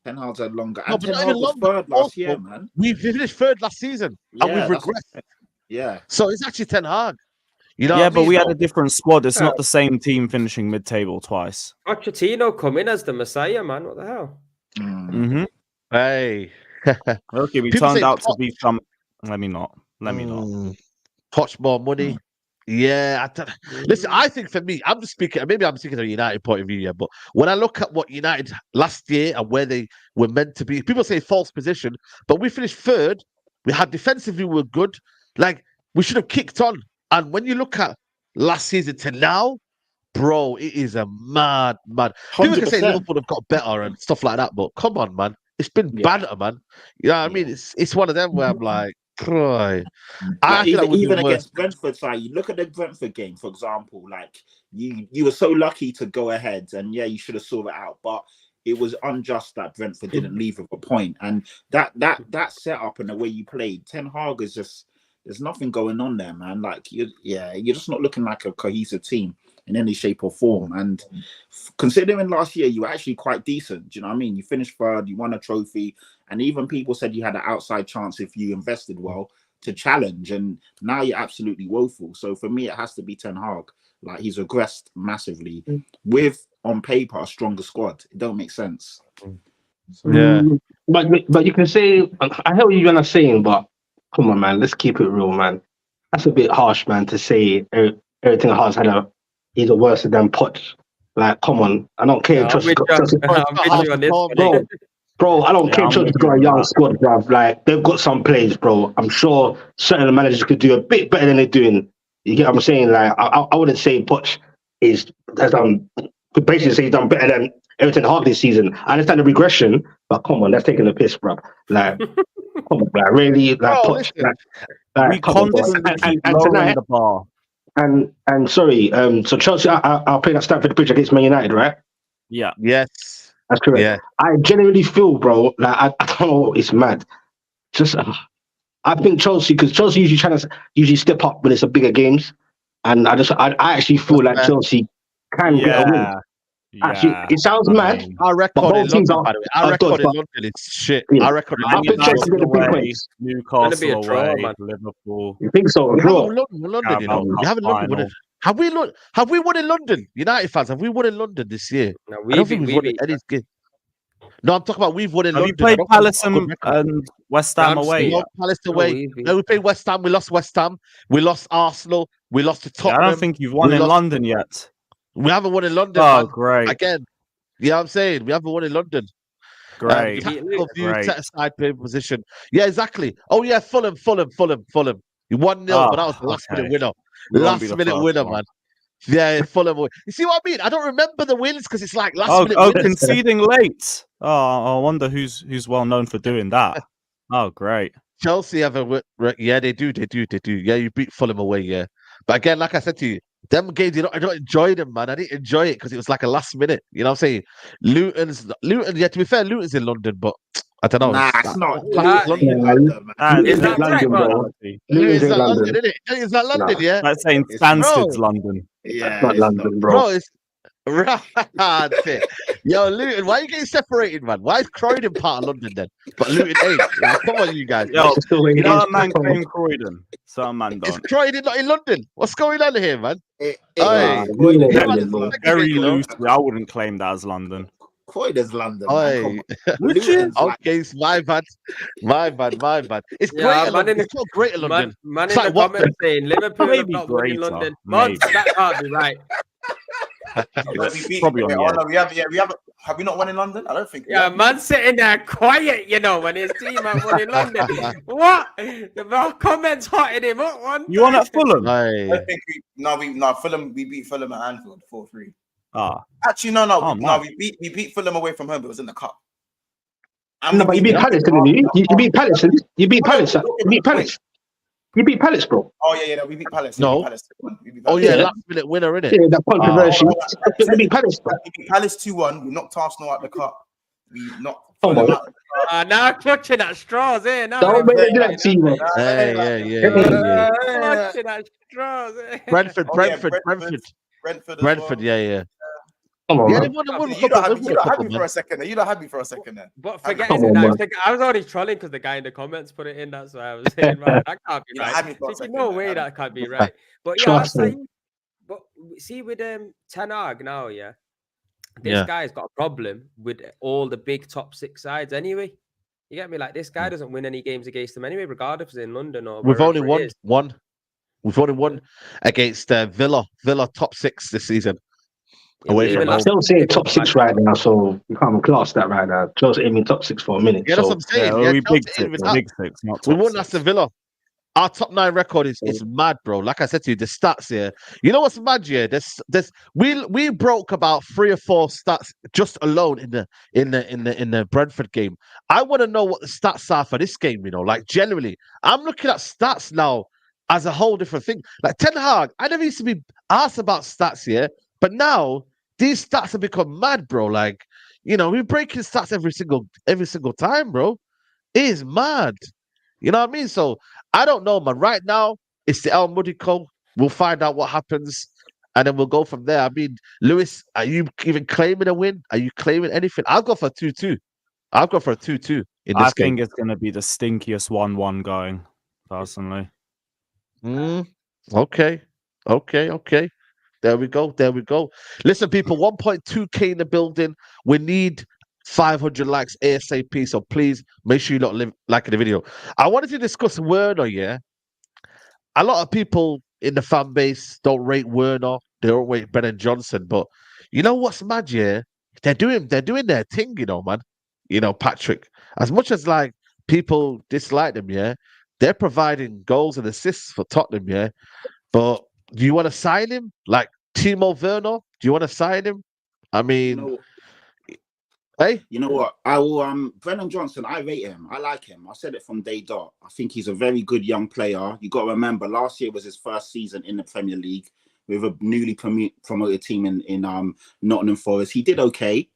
Ten Hag's had longer. No, And but Ten not Hag even was longer. third last year, Also, man. We finished third last season, and we've that's- regressed. Yeah. So it's actually Ten Hag. You know Yeah, what I but mean? we had a different squad. It's not the same team finishing mid-table twice. Pochettino come in as the Messiah, man. What the hell? Mm-hmm. Hey. Okay, we People turned say out to Poch- be some. Let me not. Poch more money. Yeah. Listen, I think for me, I'm just speaking, maybe I'm speaking from a United point of view, yeah, but when I look at what United last year and where they were meant to be, people say false position, but we finished third. We had defensively, we were good. Like, we should have kicked on. And when you look at last season to now, bro, it is a mad. People can say 100%. Liverpool have got better and stuff like that, but come on, man. It's been banter, man. You know what I mean? It's one of them where I'm like, cry. I feel like even worse. against Brentford side, you look at the Brentford game, for example, like you were so lucky to go ahead, and yeah, you should have saw it out, but it was unjust that Brentford didn't leave with a point. And that setup and the way you played, Ten Hag is just, there's nothing going on there, man. Like you're just not looking like a cohesive team in any shape or form. And considering last year you were actually quite decent, do you know what I mean? You finished third, you won a trophy, and even people said you had an outside chance if you invested well to challenge, and now you're absolutely woeful. So for me, it has to be Ten Hag. Like, he's regressed massively with, on paper, a stronger squad. It don't make sense. Yeah. But you can say, I hear what you're gonna saying, but come on, man, let's keep it real, man. That's a bit harsh, man, to say everything Hart's had he's a worse than Poch. Like, come on, I don't care. I'm with you on this one. Bro, I don't care. I'm Chelsea's with got you a on young that. squad, bruv. Like, they've got some players, bro. I'm sure certain managers could do a bit better than they're doing. You get what I'm saying? Like, I wouldn't say Poch could basically say he's done better than Everton Hart this season. I understand the regression, but come on, that's taking the piss, bruv. Like, come on, like, really, like, Bro, Poch, listen. We come on, bro. constantly keep And lowering tonight, the bar. and sorry, so Chelsea are playing at Stamford Bridge against Man United, right? Yeah. Yes. That's correct. Yeah. I genuinely feel, bro, like I don't know, it's mad. Just I think Chelsea, because Chelsea usually step up when it's a bigger games, and I actually feel like Chelsea can get a win. Actually, it sounds mad. Our record in both teams London, by the way. Our record in London is shit. Yeah. Our record in I London think is Chelsea shit. get the big away, points. Newcastle be a draw, away, man. Liverpool. You think so? We Bro? haven't won London, you know. Carabao We haven't won final. London. Have we won in London? United fans, have we won in London this year? No, I don't think we've won any game. No, I'm talking about we've won in Have London. you played I don't think Palace we've got a good record. and West Ham away? We yet? lost Palace away. easy. No, we played West Ham. We lost West Ham. We lost Arsenal. We lost to Yeah, Tottenham. I don't think you've won We in lost- London yet. We haven't won in London, Oh, man. great. Again. Yeah, I'm saying we haven't won in London. Great. Tactical view, Great. set aside play position. Yeah, exactly. Oh yeah, Fulham. You 1-0, but that was the last minute winner. We won't be Last the minute first winner, one. man. Yeah, Fulham. You see what I mean? I don't remember the wins because it's like last minute Oh, winners. conceding late. Oh, I wonder who's well known for doing that. Oh, great. Chelsea have yeah, they do. Yeah, you beat Fulham away, yeah. But again, like I said to you, them games, I don't enjoy them, man. I didn't enjoy it because it was like a last minute. You know what I'm saying? Luton, yeah, to be fair, Luton's in London, but I don't know. Nah, it's not. Nah, Luton's in London, man. Is that right, bro? Luton's in not London. London, isn't it? It's not London, yeah? That's saying It's- Stansted's Bro. London. Yeah, Not it's London, bro. Bro, it's right. Yo, Luton, why are you getting separated, man? Why is Croydon part of London then? But Luton ain't. Like, come on, you guys. Yo, You no man claim Croydon. Some man Is don't. Croydon not in London? What's going on here, man? Hey, Hey, Croydon's yeah, London, bro. man. Very you know? loosely. I wouldn't claim that as London. Croydon's London, Oi. man. Come on. Would you? Luton's like- Okay, it's my bad. It's Yeah, Greater man London. in the- It's not Greater London. Man It's in like the Watford. comments saying Liverpool have Maybe not won in greater, London. maybe. Mons, that can't be right. We beat, Probably on the edge. no, we have. Have we not won in London? I don't think. Man sitting there quiet, when his team have won in London. What? The comments hotted him up one You on at Fulham? I think Fulham. We beat Fulham at Anfield 4-3. Actually, we beat Fulham away from home. But it was in the cup. No, but you beat Palace, didn't you? You beat Palace. You beat Palace. You beat Palace. You beat Palace, bro. Oh yeah, we beat Palace. No. We beat Palace. Oh yeah, last minute winner, innit? Yeah, that controversy. We beat Palace, bro. We beat Palace 2-1. We knocked Arsenal out the cup. We knocked. Now clutching at straws, eh? Now Don't make it that team, bro. Yeah. clutching at straws, eh? Brentford. Brentford, Yeah. Come on, Yeah, man. they You don't have me for a second. You don't have me for a second then. But forget Come it on, now. man. I was only trolling because the guy in the comments put it in. That's why I was saying, right, that can't be You don't have me right. for a Thinking, second. no way that can't be right. But yeah, Trust me. but see with Ten Hag now, this guy's got a problem with all the big top 6 sides anyway. You get me? Like this guy doesn't win any games against them anyway, regardless if it's in London or We've only wherever it won is. one. We've only won against Villa top 6 this season. Yeah, Away but from even home. I'm still saying top 6 right now, so you can't class that right now. Chelsea aiming top 6 for a minute. Yeah, that's So what I'm saying. Yeah, we Chelsea big six, even up. big six, not We top won six. Aston Villa. Our top 9 record is mad, bro. Like I said to you, the stats here. You know what's mad? Yeah, we broke about 3 or 4 stats just alone in the Brentford game. I want to know what the stats are for this game. Like generally, I'm looking at stats now as a whole different thing. Like Ten Hag, I never used to be asked about stats here, but now these stats have become mad, bro. Like we're breaking stats every single time, bro. It is mad. You know what I mean? So I don't know, man. Right now, it's the El-Mudico. We'll find out what happens, and then we'll go from there. I mean, Lewis, are you even claiming a win? Are you claiming anything? I'll go for 2-2. I'll go for a 2-2 in this game. I think it's going to be the stinkiest 1-1 going, personally. Okay. There we go. Listen, people, 1.2K in the building. We need 500 likes ASAP. So please make sure you don't like the video. I wanted to discuss Werner. Yeah, a lot of people in the fan base don't rate Werner. They don't rate Ben and Johnson. But you know what's mad? Yeah, they're doing their thing. Man. Patrick. As much as like people dislike them, yeah, they're providing goals and assists for Tottenham. Yeah, but do you want to sign him? Like Timo Werner? Do you want to sign him? I mean, hey, you know what? I will. Brennan Johnson, I rate him. I like him. I said it from day dot. I think he's a very good young player. You got to remember, last year was his first season in the Premier League with a newly promoted team in Nottingham Forest. He did okay.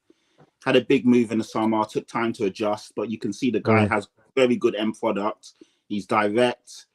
Had a big move in the summer. Took time to adjust, but you can see the guy has very good end product. He's direct,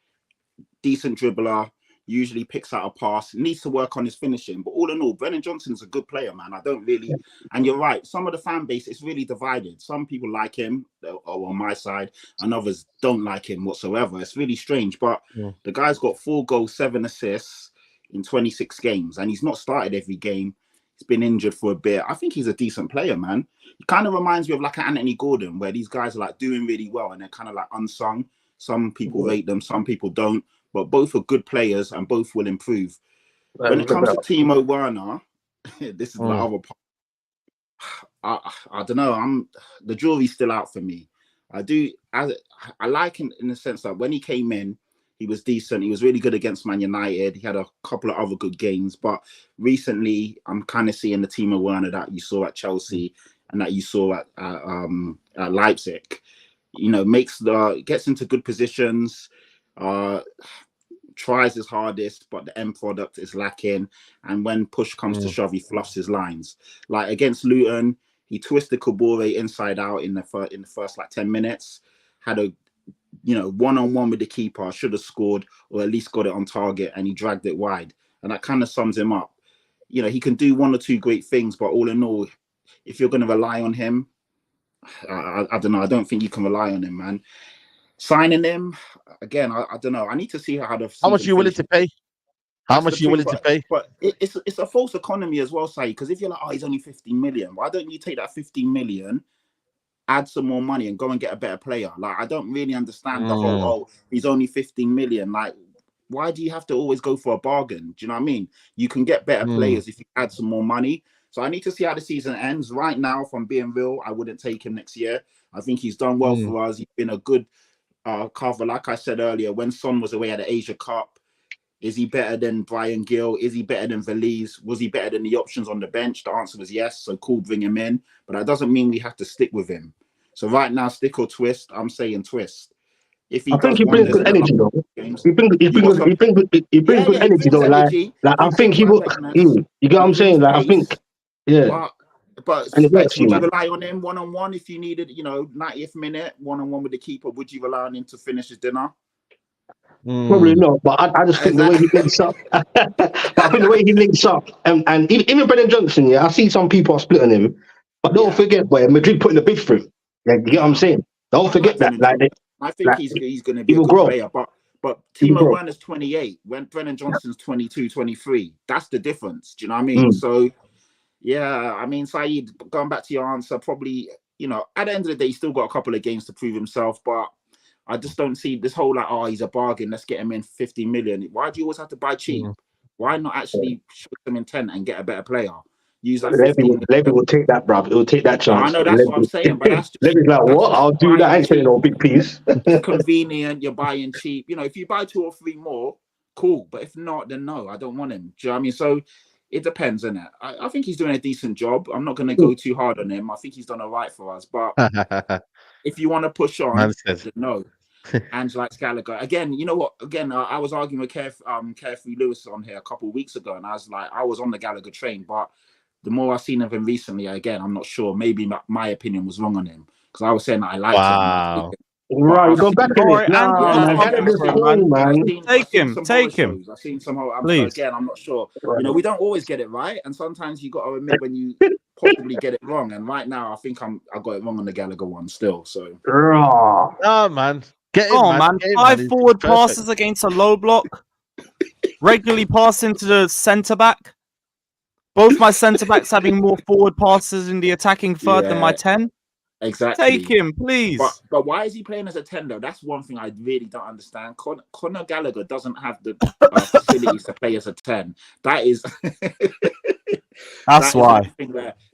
decent dribbler. Usually picks out a pass, needs to work on his finishing. But all in all, Brennan Johnson's a good player, man. I don't really, and you're right, some of the fan base is really divided. Some people like him, or on my side, and others don't like him whatsoever. It's really strange, but the guy's got 4 goals, 7 assists in 26 games, and he's not started every game. He's been injured for a bit. I think he's a decent player, man. He kind of reminds me of like an Anthony Gordon, where these guys are like doing really well, and they're kind of like unsung. Some people rate them, some people don't. But both are good players and both will improve. When it comes to Timo Werner, this is the other part. I don't know. The jury's still out for me. I like him in the sense that when he came in, he was decent. He was really good against Man United. He had a couple of other good games. But recently, I'm kind of seeing the Timo Werner that you saw at Chelsea and that you saw at Leipzig. Gets into good positions. Tries his hardest, but the end product is lacking. And when push comes to shove, he fluffs his lines. Like against Luton, he twisted Kabore inside out in the first like 10 minutes. Had a one-on-one with the keeper, should have scored or at least got it on target, and he dragged it wide. And that kind of sums him up. He can do 1 or 2 great things, but all in all, if you're going to rely on him, I don't know. I don't think you can rely on him, man. Signing him again, I don't know. I need to see how much are you willing to pay? How much are you willing to pay? But it's a false economy as well, Saeed. Because if you're like, he's only 15 million, why don't you take that 15 million, add some more money, and go and get a better player? Like, I don't really understand the whole he's only 15 million. Like, why do you have to always go for a bargain? Do you know what I mean? You can get better players if you add some more money. So I need to see how the season ends. Right now, if I'm being real, I wouldn't take him next year. I think he's done well for us. He's been a good cover. Like I said earlier, when Son was away at the Asia Cup, is he better than Brian Gill? Is he better than Valise? Was he better than the options on the bench? The answer was yes. So cool, bring him in. But that doesn't mean we have to stick with him. So right now, stick or twist. I'm saying twist. If he I think he brings good energy though. He brings good energy though. Like I think he will. You get what I'm saying? Like I think, yeah. But and it works, would you man. rely on him one-on-one if you needed, 90th minute one-on-one with the keeper? Would you rely on him to finish his dinner? Probably not, but I just think the way he links up. But I think the way he links up, and even Brennan Johnson, yeah, I see some people are splitting him, but don't forget where Madrid putting a bid for him. Yeah, you get what I'm saying? Don't forget that. I think he's going to be a good player, but Timo Werner's 28, when Brennan Johnson's 22, 23. That's the difference. Do you know what I mean? So, yeah, I mean, Saeed, going back to your answer, probably, at the end of the day, he's still got a couple of games to prove himself, but I just don't see this whole he's a bargain. Let's get him in 50 million. Why do you always have to buy cheap? Why not actually show some intent and get a better player? Use that. Levy will take that, bruv. He'll take that chance. I know that's what I'm saying, but that's just, Levy's like, what? I'll do that. I ain't saying no big piece. It's convenient. You're buying cheap. If you buy 2 or 3 more, cool. But if not, then no, I don't want him. Do you know what I mean? So it depends, isn't it? I think he's doing a decent job. I'm not going to go too hard on him. I think he's done all right for us. But if you want to push on, no. And like Gallagher again, you know what? Again, I was arguing with Carefree Lewis on here a couple of weeks ago, and I was on the Gallagher train, but the more I've seen of him recently, again, I'm not sure. Maybe my opinion was wrong on him because I was saying that I liked him. Right, go back to it. Take him. I've seen some. Again, I'm not sure. We don't always get it right, and sometimes you got to admit when you possibly get it wrong. And right now, I think I got it wrong on the Gallagher one still. So, oh man. Man. 5 forward passes against a low block. Regularly passing to the centre back. Both my centre backs having more forward passes in the attacking third than my 10. Exactly. Take him, please. But why is he playing as a 10 though? That's one thing I really don't understand. Conor Gallagher doesn't have the facilities to play as a 10. That is. That's why.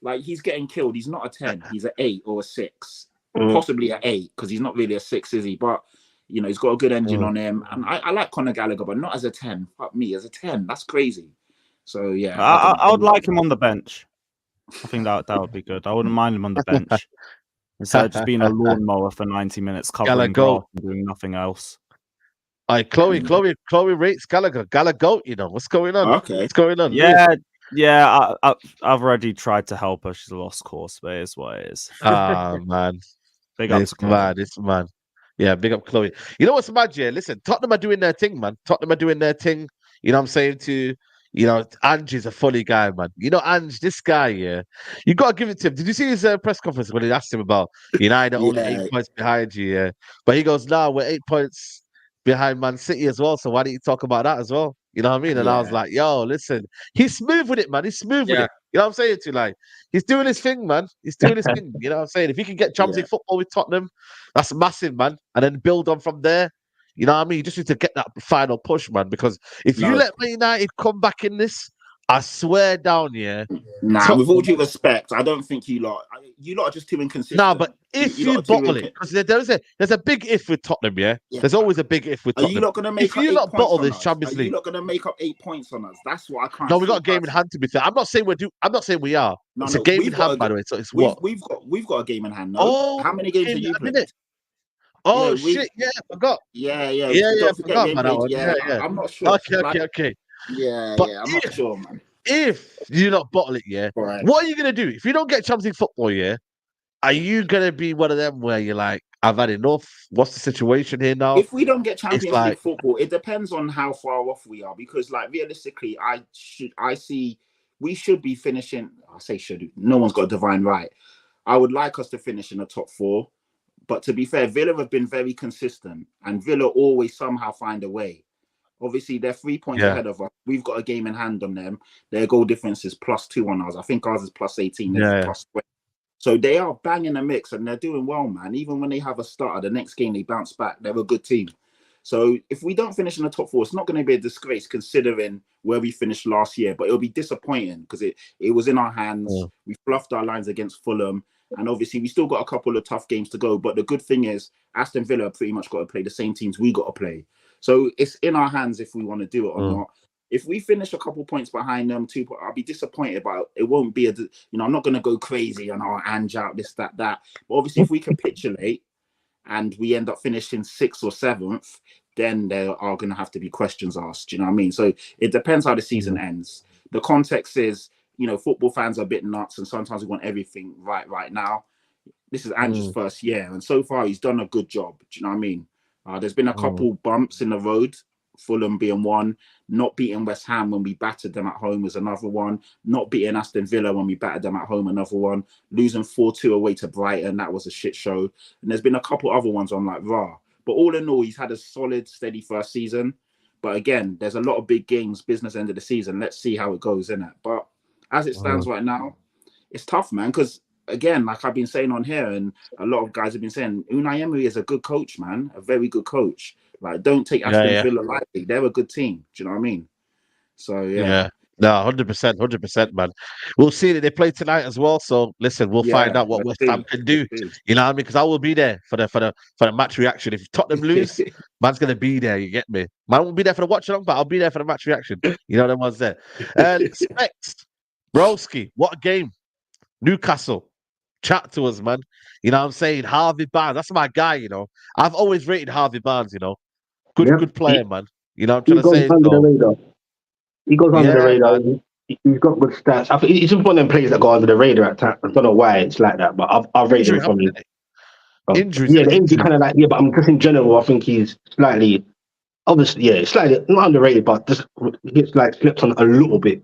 Where, he's getting killed. He's not a 10. He's an 8 or a 6. Possibly an 8 because he's not really a 6, is he? But he's got a good engine on him, and I like Conor Gallagher, but not as a 10. Fuck me, as a 10, that's crazy. So yeah, I would like him on the bench. I think that would be good. I wouldn't mind him on the bench instead of just being a lawnmower for 90 minutes, covering grass and doing nothing else. Chloe rates Gallagher. Gallagher, what's going on? Okay, what's going on? Yeah. I've already tried to help her. She's a lost cause, but it is what it is. Ah man. Big up it's mad. Yeah, big up Chloe. You know what's mad, yeah? Listen, Tottenham are doing their thing, man. Tottenham are doing their thing. You know what I'm saying to Ange is a funny guy, man. Ange, this guy, yeah. You got to give it to him. Did you see his press conference when they asked him about United only 8 points behind you, yeah? But he goes, nah, we're 8 points behind Man City as well, so why don't you talk about that as well? You know what I mean? And I was like, yo, listen, he's smooth with it, man. He's smooth with it. You know what I'm saying to you? He's doing his thing, man. He's doing his thing. You know what I'm saying? If he can get Champions League football with Tottenham, that's massive, man. And then build on from there. You know what I mean? You just need to get that final push, man. Because if you let Man United come back in this, I swear down, with all due respect, I don't think you lot are just too inconsistent. No, but if you bottle it, because there's a big if with Tottenham, There's always a big if with Tottenham. Are you not going to make if you not bottle this Champions League? Are you not going to make up 8 points on us? That's what I can't. No, we got a game in hand to be fair. I'm not saying we are. It's a game in hand, by the way. So it's what we've got a game in hand. No, how many games have you played? Oh shit! Yeah, I forgot. Yeah. I forgot about that one. Yeah. I'm not sure. Okay. Yeah. I'm not sure, man. If you not bottle it, what are you gonna do if you don't get Champions League football? Are you gonna be one of them where you're like, I've had enough? What's the situation here now? If we don't get Champions League football, it depends on how far off we are. Because, realistically, we should be finishing. I say should. No one's got a divine right. I would like us to finish in the top 4. But to be fair, Villa have been very consistent, and Villa always somehow find a way. Obviously, they're 3 points ahead of us. We've got a game in hand on them. Their goal difference is +2 on us. I think ours is +18. Plus 20. So they are banging the mix, and they're doing well, man. Even when they have a starter, the next game they bounce back. They're a good team. So if we don't finish in the top 4, it's not going to be a disgrace considering where we finished last year. But it'll be disappointing because it was in our hands. We fluffed our lines against Fulham. And obviously, we still got a couple of tough games to go. But the good thing is, Aston Villa pretty much got to play the same teams we got to play. So it's in our hands if we want to do it or not. If we finish a couple points behind them, I'll be disappointed. But it won't be I'm not going to go crazy and Ange out, this, that. But obviously, if we capitulate and we end up finishing 6th or 7th, then there are going to have to be questions asked. Do you know what I mean? So it depends how the season ends. The context is, football fans are a bit nuts and sometimes we want everything right now. This is Ange's first year, and so far he's done a good job. Do you know what I mean? There's been a couple bumps in the road, Fulham being one, not beating West Ham when we battered them at home was another one, not beating Aston Villa when we battered them at home, another one, losing 4-2 away to Brighton, that was a shit show. And there's been a couple other ones I'm like, rah. But all in all, he's had a solid, steady first season. But again, there's a lot of big games, business end of the season. Let's see how it goes, innit? But as it stands right now, it's tough, man, because again, like I've been saying on here, and a lot of guys have been saying, Unai Emery is a good coach, man, a very good coach. Like, don't take Aston Villa lightly. They're a good team. Do you know what I mean? So, yeah. No, 100%, man. We'll see that they play tonight as well. So, listen, we'll find out what West Ham can do. You know what I mean? Because I will be there for the match reaction. If Tottenham lose, man's gonna be there. You get me? Man won't be there for the watch along, but I'll be there for the match reaction. You know them ones there. Specs, Broski, what a game! Newcastle. Chat to us, man. You know what I'm saying? Harvey Barnes, that's my guy, I've always rated Harvey Barnes, Good player, man. You know what I'm trying to say? He goes under the radar. He's got good stats. I think he's just one of them players that go under the radar at times. I don't know why it's like that, but I've rated him from him. Injuries. Yeah, the injury kind of like, but I'm just in general, I think he's slightly, obviously, slightly, not underrated, but just slipped on a little bit.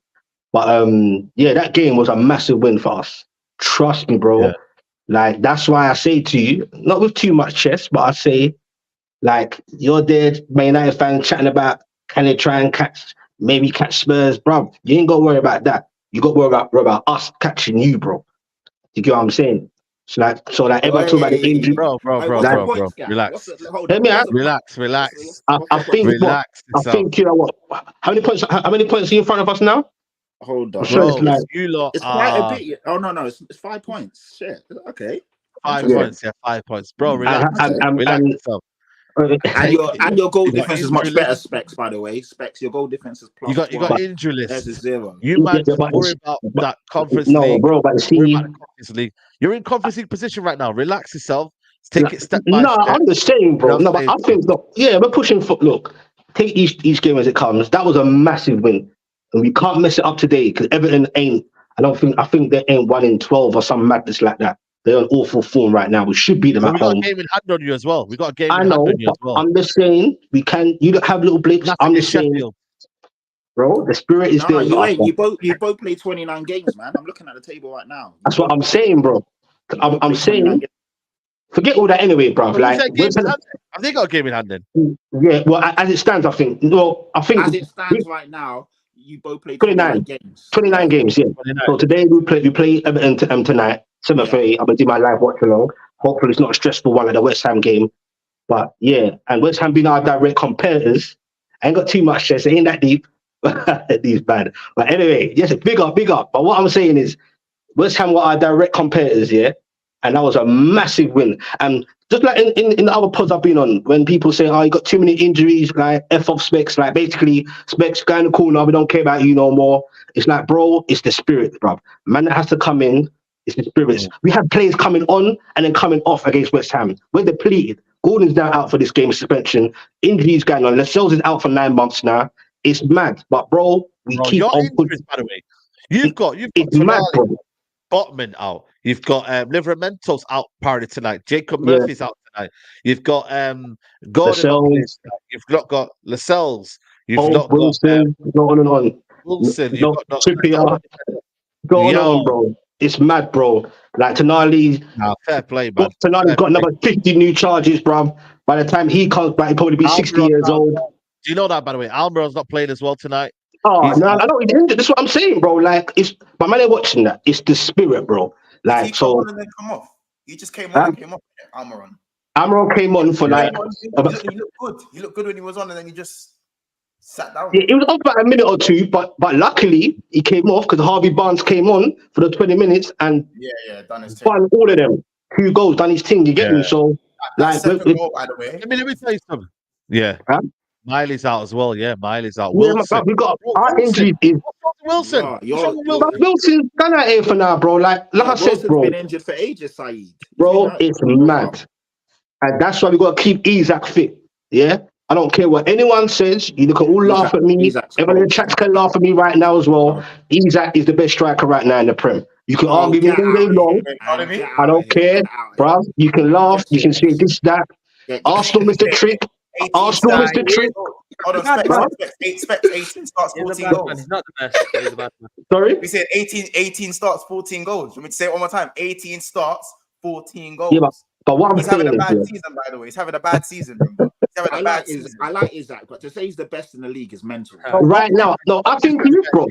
But that game was a massive win for us. Trust me, bro. Yeah. Like, that's why I say to you, not with too much chest, but I say, like, you're there, Man United fan, chatting about, can they try and catch Spurs, bro? You ain't got to worry about that. You got to worry about us catching you, bro. You get what I'm saying? So everyone talk about the injury, bro. Relax. Relax. I think you know what? How many points are you in front of us now? Hold on, bro. It's quite a bit. Oh no, it's 5 points. Shit. Okay. 5 points. Yeah, 5 points, bro. Relax. Relax yourself. And your goal defense is much better, Specs, by the way. Specs, your goal defense is plus. You got injury list. There's a 0. You might worry about that conference league. No, bro, but see, you're in conference league position right now. Relax yourself. Take it step by step. No, I'm just saying, bro. No, but I think, we're pushing for. Look, take each game as it comes. That was a massive win, and we can't mess it up today because Everton ain't. I think they ain't 1 in 12 or some madness like that. They're on awful form right now. We should beat them at home. We got a game in hand on you as well. I'm just saying, we can. You don't have little blinks. I'm just saying, bro, the spirit is there. You both play 29 games, man. I'm looking at the table right now. That's what I'm saying, bro. I'm saying, forget all that anyway, bro. Like, have they got a game in hand then? Yeah, well, as it stands, I think. As it stands right now, you both play 29 games. 29 games, yeah. 29. So today we play Everton tonight. 7:30, I'm gonna do my live watch along. Hopefully, it's not a stressful one like the West Ham game. But yeah, and West Ham being our direct competitors, I ain't got too much stress. It ain't that deep. These bad. But anyway, yes, big up. But what I'm saying is, West Ham were our direct competitors, yeah, and that was a massive win. And just like in the other pods I've been on, when people say, "Oh, you got too many injuries," like F off Specs, like basically Specs guy in the corner, we don't care about you no more. It's like, bro, it's the spirit, bro. Man that has to come in. It's the spirits. We have players coming on and then coming off against West Ham. We're depleted. Gordon's now out for this game, suspension. Injuries going on. Lascelles is out for 9 months now. It's mad. But bro, keep on. Injuries, by the way. You've got Botman out. You've got Livermento's out party tonight. Jacob Murphy's out tonight. You've got Gordon. You've not got Lascelles. You've not Wilson. got on and on. Wilson. You've got Trippier. Go on, bro. It's mad, bro. Like, Tonali. Fair play, man. Tonali's got another 50 new charges, bro. By the time he comes back, he'll probably be 60 years old. Do you know that, by the way? Almiron's not playing as well tonight. Oh, no, I know he's injured. That's what I'm saying, bro. Like, but man, they're watching that. It's the spirit, bro. Like, he come on and then come off. He just came on and came off. Almiron. Amro came on for like. He looked good. He looked good when he was on, and then he just sat down. Yeah, it was off about a minute or two, but luckily he came off because Harvey Barnes came on for the 20 minutes and done his thing. won all of them. 2 goals, done his thing. You get me? So that second goal, by the way. Let me tell you something. Yeah. Huh? Miley's out as well. Yeah, Miley's out. Yeah, Wilson. we got our injuries. Wilson. Wilson's done out here for now, bro. Like I said, bro. Been injured for ages, Saeed. Bro, it's mad. And that's why we got to keep Isak fit. Yeah? I don't care what anyone says. You can all laugh at me. Everyone in the chat can laugh at me right now as well. Isak is the best striker right now in the Prem. You can argue me all day long. I don't care, bro. You can laugh. You can say this, that. Arsenal missed the trick. Arsenal missed the trick. Hold on, Specs 18 starts, 14 goals. He's not the best. He's the bad man. Sorry? We said 18 starts, 14 goals. Let me say it one more time. 18 starts, 14 goals. Yeah, but what he's having a bad season, by the way. He's having a bad season. I like Isak, but to say he's the best in the league is mental. Right now, no, I think he is, bro.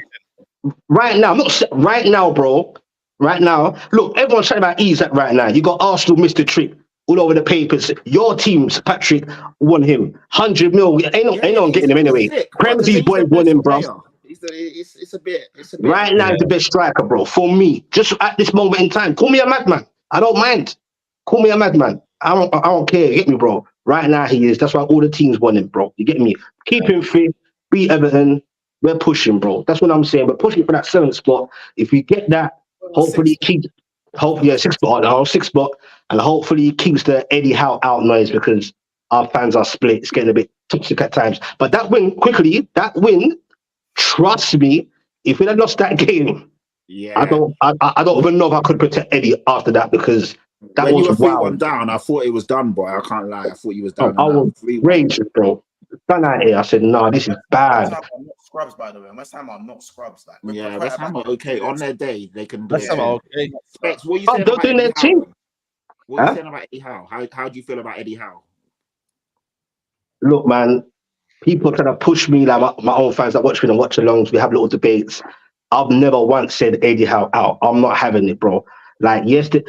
Right now, right now, bro. Right now, look, everyone's chatting about Isak right now. You got Arsenal missed the trick all over the papers. Your teams, Patrick, won him 100 mil. Ain't no one getting him anyway. Premsy's boy won him, bro. It's a bit. Right now, he's the best striker, bro. For me, just at this moment in time, call me a madman. I don't mind. Call me a madman. I don't care. You get me, bro? Right now, he is. That's why all the teams want him, bro. You get me? Keep him fit. Beat Everton. We're pushing, bro. That's what I'm saying. We're pushing for that 7th spot. If we get that, hopefully keep. 6th spot, and hopefully he keeps the Eddie Howe out noise because our fans are split. It's getting a bit toxic at times. But that win, trust me, if we had lost that game, I don't even know if I could protect Eddie after that because that when was you were wild. 3-1 down, I thought it was done, boy. I can't lie. I thought you was done. I was raging, bro. Done out here. I said, nah, this is bad. West Ham are not scrubs, by the way. West Ham are not scrubs. Like, West Ham are okay. On their day, they can do West Ham are okay. Specs, what you saying about doing their team. What are you saying about Eddie Howe? How do you feel about Eddie Howe? Look, man, people try to push me, like my own fans that watch me and watch alongs. We have little debates. I've never once said Eddie Howe out. I'm not having it, bro. Like, yes, the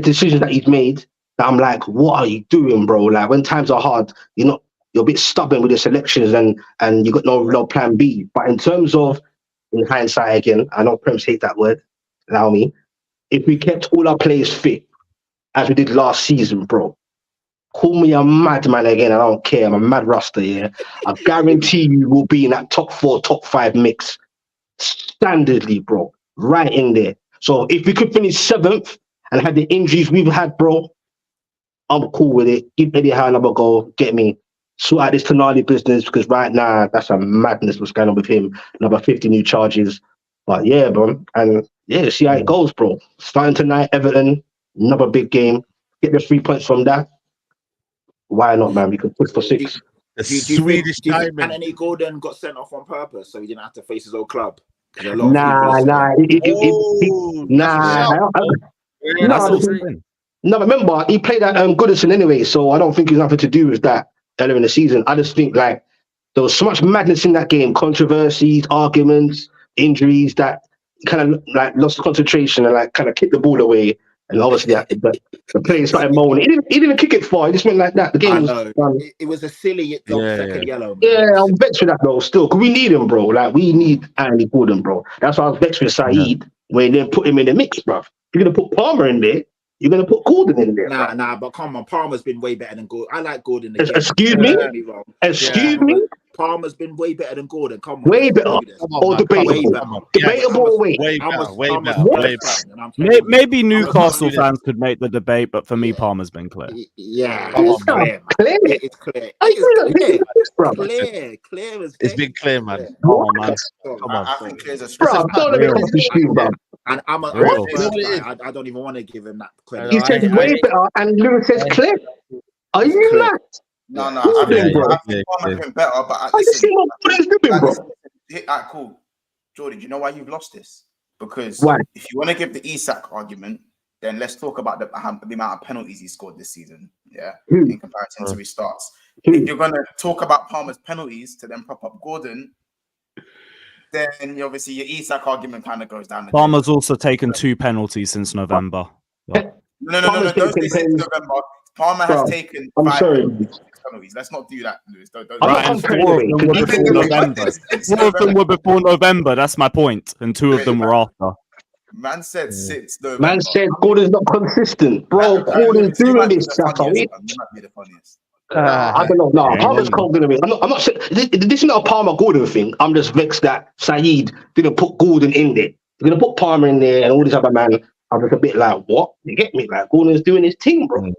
decisions that he's made, I'm like, what are you doing, bro? Like, when times are hard, you're a bit stubborn with the selections and you got no plan B. But in terms of, in hindsight again, I know Prems hate that word, allow me. If we kept all our players fit, as we did last season, bro, call me a madman again, I don't care. I'm a mad roster, yeah. I guarantee you will be in that top 4, top 5 mix. Standardly, bro. Right in there. So if we could finish 7th and had the injuries we've had, bro, I'm cool with it. Give Eddie Howe another go. Get me. Sort out this Tonali business because right now that's a madness what's going on with him. Another 50 new charges. But yeah, bro. And yeah, see how it goes, bro. Starting tonight, Everton, another big game. Get the 3 points from that. Why not, man? We can push for 6. The Swedish diamond. Anthony Gordon got sent off on purpose so he didn't have to face his old club. Nah. No, remember, he played at Goodison anyway, so I don't think it's nothing to do with that earlier in the season. I just think like there was so much madness in that game, controversies, arguments, injuries that kind of like lost concentration and like kind of kicked the ball away. And obviously the players started moaning. He didn't kick it far. He just went like that. The game was done. It was a silly second yellow. Man. Yeah, I'm vexed with that though. Still, because we need him, bro. Like we need Anthony Gordon, bro. That's why I was vexed with Saeed when they didn't put him in the mix, bro. You're gonna put Palmer in there. You're gonna put Gordon in there. Nah, but come on, Palmer's been way better than Gordon. I like Gordon. Excuse me. Excuse me. Palmer's been way better than Gordon. Come on, way better or debatable. Debatable, way better. Maybe Newcastle fans could make the debate, but for me, Palmer's been clear. Yeah, it's clear. It's clear. Clear. It's been clear, man. Come on, man. Come on. I think there's a bro. Don't let me off the stream, bro. And I'm I don't even want to give him that credit. He said way better, and Lewis says clear. Are you mad? No, I think Palmer's been better, but I see what he's doing, bro. Alright, cool. Jordan, do you know why you've lost this? Because if you want to give the Isak argument, then let's talk about the amount of penalties he scored this season. Yeah, in comparison to his starts. If you're going to talk about Palmer's penalties to then prop up Gordon, then obviously your Isak argument kind of goes down. Palmer's also taken 2 penalties since November. No. Don't say since November. Palmer has taken I'm 5 sorry. penalties. Let's not do that, Lewis. Don't I'm not Right, and comparing 4 of it, them were because before Even November. since 4 of them November. were before November. That's my point, and 2 of them were after. Man said since November. Man said Gordon's not consistent. Bro, Gordon's Lewis, you doing might be this, the Saka. funniest, man. You might be the funniest. I don't know. No, Yeah, Palmer's yeah. cold to me. I'm not saying this is not a Palmer Gordon thing. I'm just vexed that Saeed didn't put Gordon in there. He's gonna put Palmer in there and all this other man. I'm just a bit like, what? You get me? Like Gordon's doing his thing, bro. I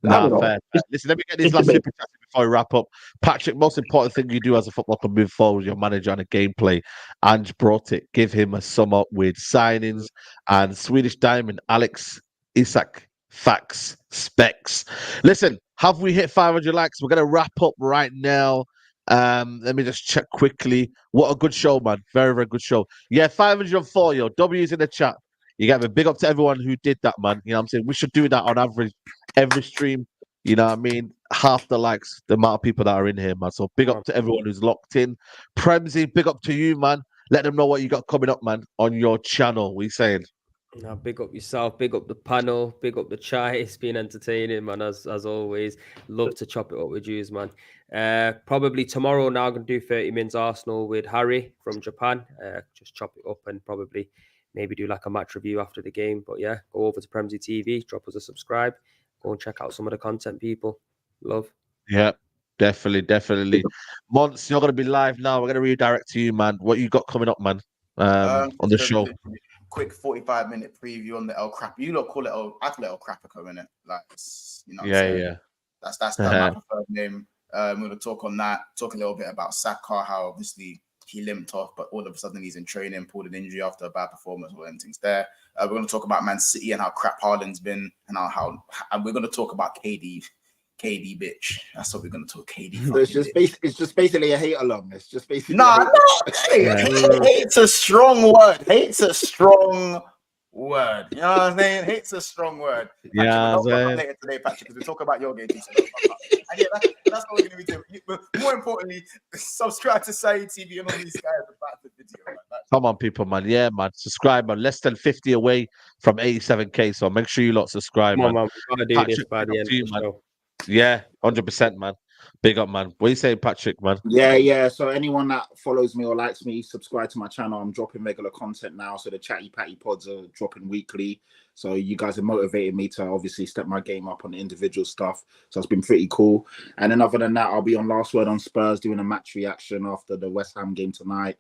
Nah, don't know. fair. Listen, let me get these it's last debate. super chats before I wrap up. Patrick, most important thing you do as a football club move forward, your manager and a gameplay. Ange brought it. Give him a sum up with signings and Swedish Diamond, Alex Isak, facts, specs. Listen, have we hit 500 likes? We're gonna wrap up right now. Let me just check quickly. What a good show, man. Very, very good show. Yeah, 504, yo. W's in the chat. You got me. Big up to everyone who did that, man. You know what I'm saying? We should do that on average every stream. You know what I mean? Half the likes, the amount of people that are in here, man. So big up to everyone who's locked in. Premzy, big up to you, man. Let them know what you got coming up, man, on your channel. What you saying? Now, big up yourself, big up the panel, big up the chat. It's been entertaining, man, as always. Love to chop it up with yous, man. Probably tomorrow now, I'm going to do 30 minutes Arsenal with Harry from Japan. Just chop it up and probably maybe do like a match review after the game. But yeah, go over to Premzy TV, drop us a subscribe, go and check out some of the content, people. Love. Yeah, definitely. Mons, you're going to be live now. We're going to redirect to you, man. What you got coming up, man, on the show? Quick 45-minute preview on the El Crap. You lot call it I call it El Crapico, innit? Like, you know what I'm saying? Yeah. That's my preferred name. We're going to talk on that, talk a little bit about Saka, how obviously he limped off, but all of a sudden he's in training, pulled an injury after a bad performance, all them things there. We're going to talk about Man City and how crap Haaland's been, and and we're going to talk about KD bitch. That's what we're going to talk. KD. So it's just basically a hate along. It's just basically hate's a strong word. Hate's a strong word. You know what I'm saying? Hate's a strong word. Yeah, Patrick, later today, Patrick, because we talk about your game. And yeah, that's what we're going to be doing. But more importantly, subscribe to Saeed TV and all these guys about the video. Man. Come on, people, man. Yeah, man. Subscribe, man. Less than 50 away from 87K. So make sure you lot subscribe, Come on, man. man. We've got to do Patrick, this by the end of the show. Yeah, 100%, man. Big up, man. What are you saying, Patrick, man? Yeah. So anyone that follows me or likes me, subscribe to my channel. I'm dropping regular content now. So the Chatty Patty pods are dropping weekly. So you guys have motivated me to obviously step my game up on the individual stuff. So it's been pretty cool. And then other than that, I'll be on Last Word on Spurs doing a match reaction after the West Ham game tonight.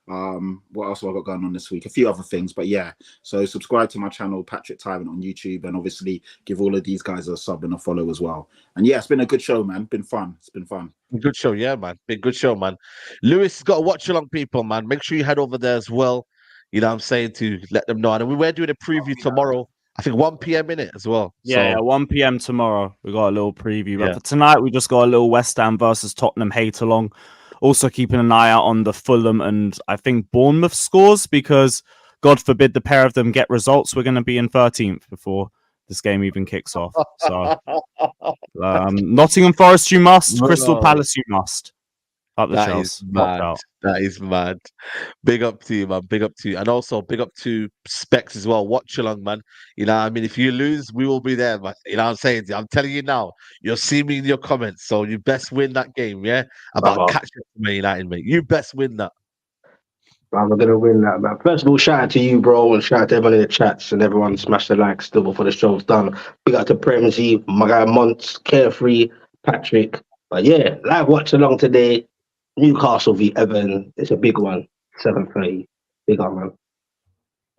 What else have I got going on this week? A few other things, but yeah. So subscribe to my channel, Patrick Tyrant on YouTube, and obviously give all of these guys a sub and a follow as well. And yeah, it's been a good show, man. Been fun. It's been fun. Good show, yeah, man. Big good show, man. Lewis has got to watch along, people, man. Make sure you head over there as well. You know what I'm saying, to let them know. And we're doing a preview tomorrow. I think 1 p.m. in it as well. Yeah, 1 p.m. tomorrow. We got a little preview. But Yeah. for tonight, we just got a little West Ham versus Tottenham hate along. Also keeping an eye out on the Fulham and I think Bournemouth scores, because God forbid the pair of them get results. We're going to be in 13th before this game even kicks off. So Nottingham Forest, you must. Crystal Palace, you must. Up the Chelsea. That is mad. Big up to you, man. Big up to you. And also big up to Specs as well. Watch along, man. You know what I mean? If you lose, we will be there, man. You know what I'm saying? I'm telling you now, you'll see me in your comments. So you best win that game, yeah? About catching up to Man United, mate. You best win that. I'm going to win that, man. First of all, shout out to you, bro, and shout out to everyone in the chats and everyone smash the like still before the show's done. Big up to Premzy, my guy Monts, Carefree, Patrick. But yeah, live watch along today. Newcastle v Everton. It's a big one. 7:30. Big up, man.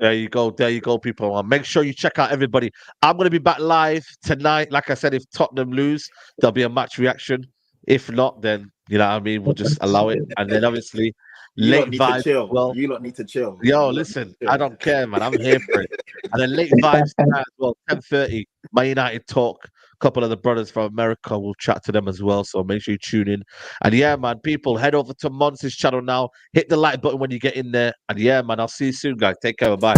There you go, people. Make sure you check out everybody. I'm going to be back live tonight. Like I said, if Tottenham lose, there'll be a match reaction. If not, then, you know what I mean, we'll just allow it. And then obviously, late vibes. Well, you lot need to chill. Yo, listen, I don't care, man. I'm here for it. And then late vibes tonight as well, 10:30, Man United talk. A couple of the brothers from America, we'll chat to them as well. So make sure you tune in. And yeah, man, people, head over to Mons' channel now. Hit the like button when you get in there. And yeah, man, I'll see you soon, guys. Take care. Bye.